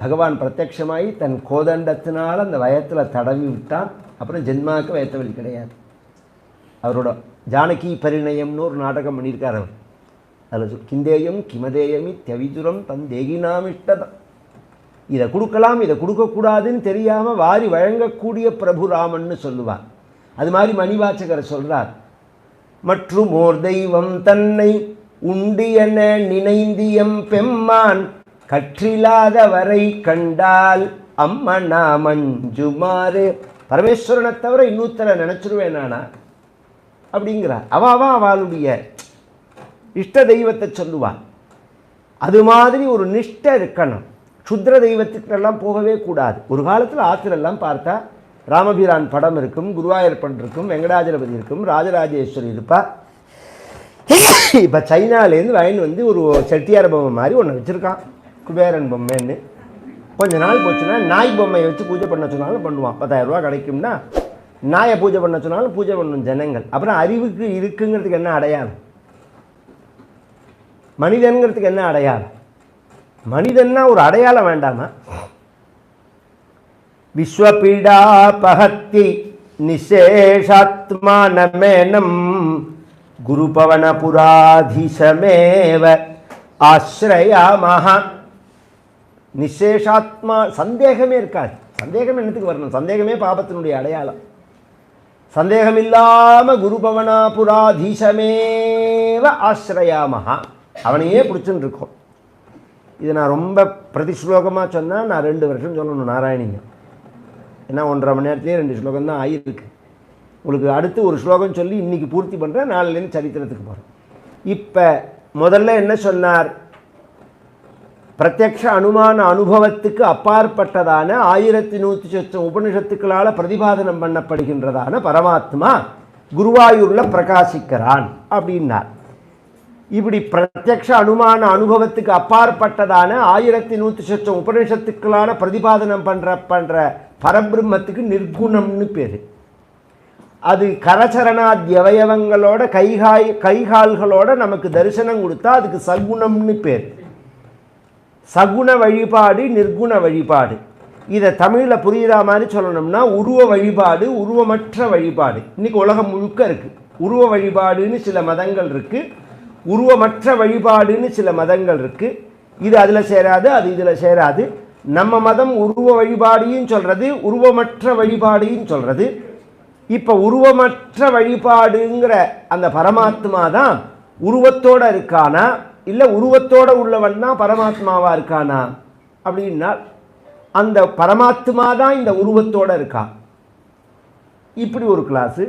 பகவான் பிரத்யட்சமாகி தன் கோதண்டத்தினால் அந்த வயத்தில் தடவி விட்டான். அப்புறம் ஜென்மாவுக்கு வயத்தவழி கிடையாது. அவரோட ஜானகி பரிணயம்னு ஒரு நாடகம் பண்ணியிருக்கார் அவர். அதில் கிந்தேயம் கிமதேயமி தெவிதுரம் தன் தேகினாமிஷ்டதம். இதை கொடுக்கலாம் இதை கொடுக்கக்கூடாதுன்னு தெரியாமல் வாரி வழங்கக்கூடிய பிரபு ராமன்னு சொல்லுவார். அது மாதிரி மணிவாச்சகர் சொல்கிறார், மற்றும் ஓர் தெய்வம் தன்னை உண்டியன நினைந்தியம் பெம்மான் கற்றில்லாதவரை கண்டால் அம்மனா மஞ்சுமாறு. பரமேஸ்வரனை தவிர இன்னொருத்தரை நினச்சிருவேன் நானா அப்படிங்கிறார். அவளுடைய இஷ்ட தெய்வத்தை சொல்லுவாள். அது மாதிரி ஒரு நிஷ்டை இருக்கணும். க்ஷுத்ர தெய்வத்துக்கெல்லாம் போகவே கூடாது. ஒரு காலத்தில் ஆற்றுலெல்லாம் பார்த்தா ராமபிரான் படம் இருக்கும், குருவாயூரப்பன் இருக்கும், வெங்கடாஜலபதி இருக்கும், ராஜராஜேஸ்வரி இருப்பா. இப்போ சைனாலேருந்து வாங்கிட்டு வந்து ஒரு செட்டியார் பொம்மை மாதிரி ஒன்று வச்சுருக்கான், குபேரன் பொம்மைன்னு. கொஞ்ச நாள் போச்சுன்னா நாய் பொம்மையை வச்சு பூஜை பண்ண சொன்னாலும் பண்ணுவான். 10,000 ரூபா கிடைக்கும்னா நாயை பூஜை பண்ண சொன்னாலும் பூஜை பண்ணணும் ஜனங்கள். அப்புறம் அறிவுக்கு இருக்குங்கிறதுக்கு என்ன அடையாளம்? மனிதன்கிறதுக்கு என்ன அடையாளம்? மனிதன்னா ஒரு அடையாளம் வேண்டாமா? விஸ்வபீடா பகத்தி நிசேஷாத்மானமேனம் குருபவன புராதீசமேவ ஆஸ்ரயாமஹ. நிசேஷாத்மா, சந்தேகமே இருக்காது. சந்தேகம் என்னத்துக்கு வரணும்? சந்தேகமே பாபத்தினுடைய அடையாளம். சந்தேகம் இல்லாமல் குருபவனா புராதீசமேவ ஆஸ்ரயாமஹா, அவனையே பிடிச்சுன்னு இருக்கோம். இது நான் ரொம்ப பிரதிஸ்லோகமாக சொன்னால் நான் 2 வருஷம் சொல்லணும் நாராயணிங்க. ஏன்னா 1.5 மணி நேரத்துலேயே 2 ஸ்லோகம் தான் ஆகிருக்கு. உங்களுக்கு அடுத்து ஒரு ஸ்லோகம் சொல்லி இன்றைக்கி பூர்த்தி பண்ணுறேன், நாளிலேருந்து சரித்திரத்துக்கு போகிறேன். இப்போ முதல்ல என்ன சொன்னார்? பிரத்யக்ஷ அனுமான அனுபவத்துக்கு அப்பாற்பட்டதான 1110 உபனிஷத்துக்களால் பிரதிபாதனம் பண்ணப்படுகின்றதான பரமாத்மா குருவாயூரில் பிரகாசிக்கிறான் அப்படின்னார். இப்படி பிரத்யக்ஷ அனுமான அனுபவத்துக்கு அப்பாற்பட்டதான 1100 உபநிஷத்துக்களான பிரதிபாதனம் பண்ற பரபிரம்மத்துக்கு நிர்குணம்னு பேர். அது கரச்சரணாத்யவயவங்களோட கைகால்களோட நமக்கு தரிசனம் கொடுத்தா அதுக்கு சகுணம்னு பேர். சகுண வழிபாடு, நிர்குண வழிபாடு. இதை தமிழில் புரியுற மாதிரி சொல்லணும்னா உருவ வழிபாடு, உருவமற்ற வழிபாடு. இன்னைக்கு உலகம் முழுக்க இருக்குது. உருவ வழிபாடுன்னு சில மதங்கள் இருக்குது, உருவமற்ற வழிபாடுன்னு சில மதங்கள் இருக்குது. இது அதில் சேராது, அது இதில் சேராது. நம்ம மதம் உருவ வழிபாடையும் சொல்கிறது, உருவமற்ற வழிபாடையும் சொல்கிறது. இப்போ உருவமற்ற வழிபாடுங்கிற அந்த பரமாத்மா தான் உருவத்தோடு இருக்கானா, இல்லை உருவத்தோடு உள்ளவன் தான் பரமாத்மாவாக இருக்கானா அப்படின்னா அந்த பரமாத்மா தான் இந்த உருவத்தோடு இருக்கான். இப்படி ஒரு கிளாஸு.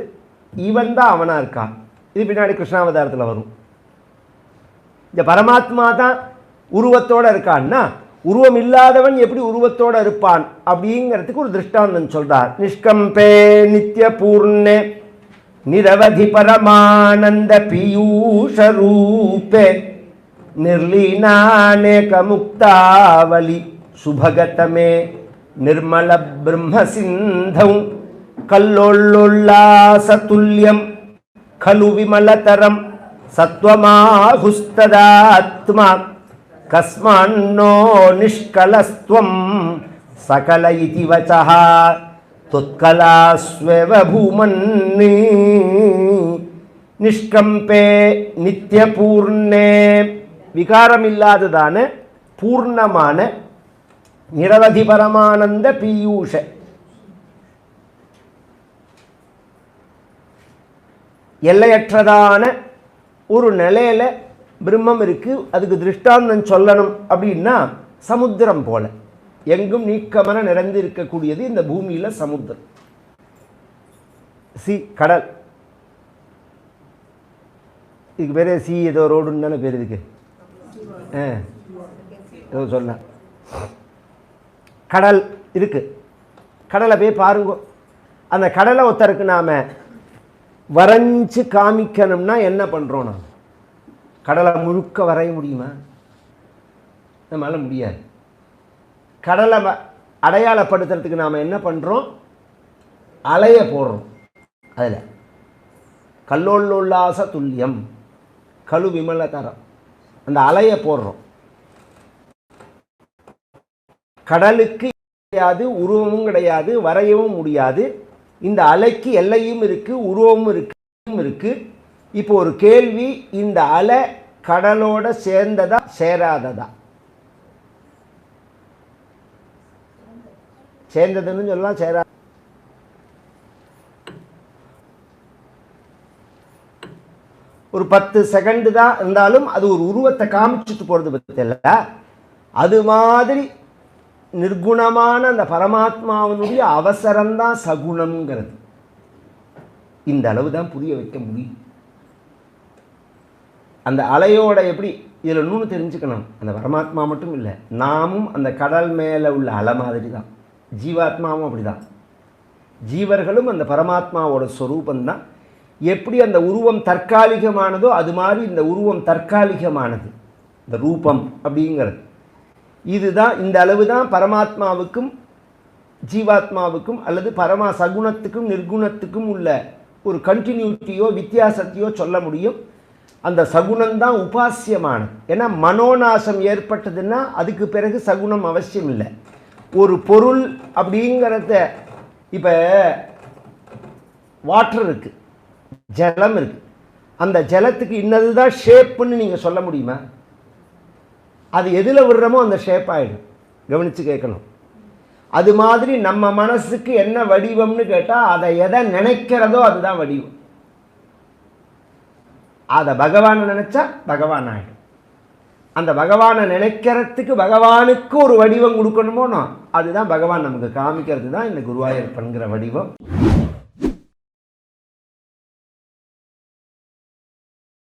இவன் தான் அவனாக இருக்கான். இது பின்னாடி கிருஷ்ணாவதாரத்தில் வரும். இந்த பரமாத்மா தான் உருவத்தோடு இருக்கான்னா உருவம் இல்லாதவன் எப்படி உருவத்தோடு இருப்பான் அப்படிங்கிறதுக்கு ஒரு திருஷ்டாந்தம் சொல்றார். நிஷ்கம்பே நித்திய பூர்ணே நிரவதி பரமானந்த பீயூஷரூபே நிர்லீனானேக முக்தாவலி சுபகதமே நிர்மல பிரம்ம சிந்தௌ கல்லொள்ளுல்லாசதுல்யம் கலு விமலதரம் சத்வமாஹுஸ்ததாத்மா கஸ்மான்னோ நிஷ்கலஸ்த்வம் சகல இதி வசஹ துத்கலாஸ்வெவ பூமன்னி. நிஷ்கம்பே நித்திய பூர்ணே விகாரம் இல்லாததான பூர்ணமான நிரவதி பரமானந்த பீயூஷ எல்லையற்றதான ஒரு நிலையில பிரம்மம் இருக்கு. அதுக்கு திருஷ்டாந்தம் சொல்லணும் அப்படின்னா சமுத்திரம் போல எங்கும் நீக்கமன நிறைந்து இருக்கக்கூடியது இந்த பூமியில சமுத்திரம். கடல். இதுக்கு பேர் சி ஏதோ ரோடுன்னு தானே பேர் இதுக்கு. ஏதோ சொல்ல கடல் இருக்கு. கடலை போய் பாருங்க. அந்த கடலை ஒருத்தருக்கு நாம வரைஞ்சு காமிக்கணும்னா என்ன பண்றோம்? நாம் கடலை முழுக்க வரைய முடியுமா? நம்மளால முடியாது. கடலை அடையாளப்படுத்துறதுக்கு நாம் என்ன பண்ணுறோம்? அலைய போடுறோம். அதில் கல்லோல்லுல்லாச துல்லியம் கழு விமலதரம் அந்த அலைய போடுறோம். கடலுக்கு கிடையாது, உருவமும் கிடையாது, வரையவும் முடியாது. இந்த அலைக்கு எல்லையும் இருக்கு, உருவமும் இருக்கு. இப்போ ஒரு கேள்வி, இந்த அலை கடலோட சேர்ந்ததா சேராததா? சேர்ந்ததுன்னு சொல்லலாம், சேரா ஒரு 10 செகண்ட் தான் இருந்தாலும் அது ஒரு உருவத்தை காமிச்சிட்டு போறது பத்தில. அது மாதிரி நிர்குணமான அந்த பரமாத்மாவினுடைய அவசரம்தான் சகுணம்ங்கிறது. இந்த அளவு தான் புரிய வைக்க முடியும். அந்த அலையோட எப்படி இதில் இன்னொன்று தெரிஞ்சுக்கணும். அந்த பரமாத்மா மட்டும் இல்லை, நாமும் அந்த கடல் மேலே உள்ள அலை மாதிரி தான். ஜீவாத்மாவும் அப்படிதான். ஜீவர்களும் அந்த பரமாத்மாவோட ஸ்வரூபந்தான். எப்படி அந்த உருவம் தற்காலிகமானதோ அது மாதிரி இந்த உருவம் தற்காலிகமானது, இந்த ரூபம் அப்படிங்கிறது. இதுதான், இந்த அளவு தான் பரமாத்மாவுக்கும் ஜீவாத்மாவுக்கும் அல்லது பரமா சகுணத்துக்கும் நிர்குணத்துக்கும் உள்ள ஒரு கண்டினியூட்டியோ வித்தியாசத்தையோ சொல்ல முடியும். அந்த சகுணம்தான் உபாசியமானது. ஏன்னா மனோநாசம் ஏற்பட்டதுன்னா அதுக்கு பிறகு சகுணம் அவசியம் இல்லை. ஒரு பொருள் அப்படிங்கிறத, இப்போ வாட்டர் இருக்குது, ஜலம் இருக்குது, அந்த ஜலத்துக்கு இன்னதுதான் ஷேப்புன்னு நீங்கள் சொல்ல முடியுமா? அது எதில் விடுறமோ அந்த ஷேப் ஆகிடும். கவனித்து கேட்கணும். அது மாதிரி நம்ம மனசுக்கு என்ன வடிவம்னு கேட்டால் அதை எதை நினைக்கிறதோ அதுதான் வடிவம். அதை பகவானை நினைச்சா பகவான் ஆகிடும். அந்த பகவானை நினைக்கிறதுக்கு பகவானுக்கு ஒரு வடிவம் கொடுக்கணுமோ, அதுதான் பகவான் நமக்கு காமிக்கிறது தான் இந்த குருவாயூரப்பன்கிற வடிவம்.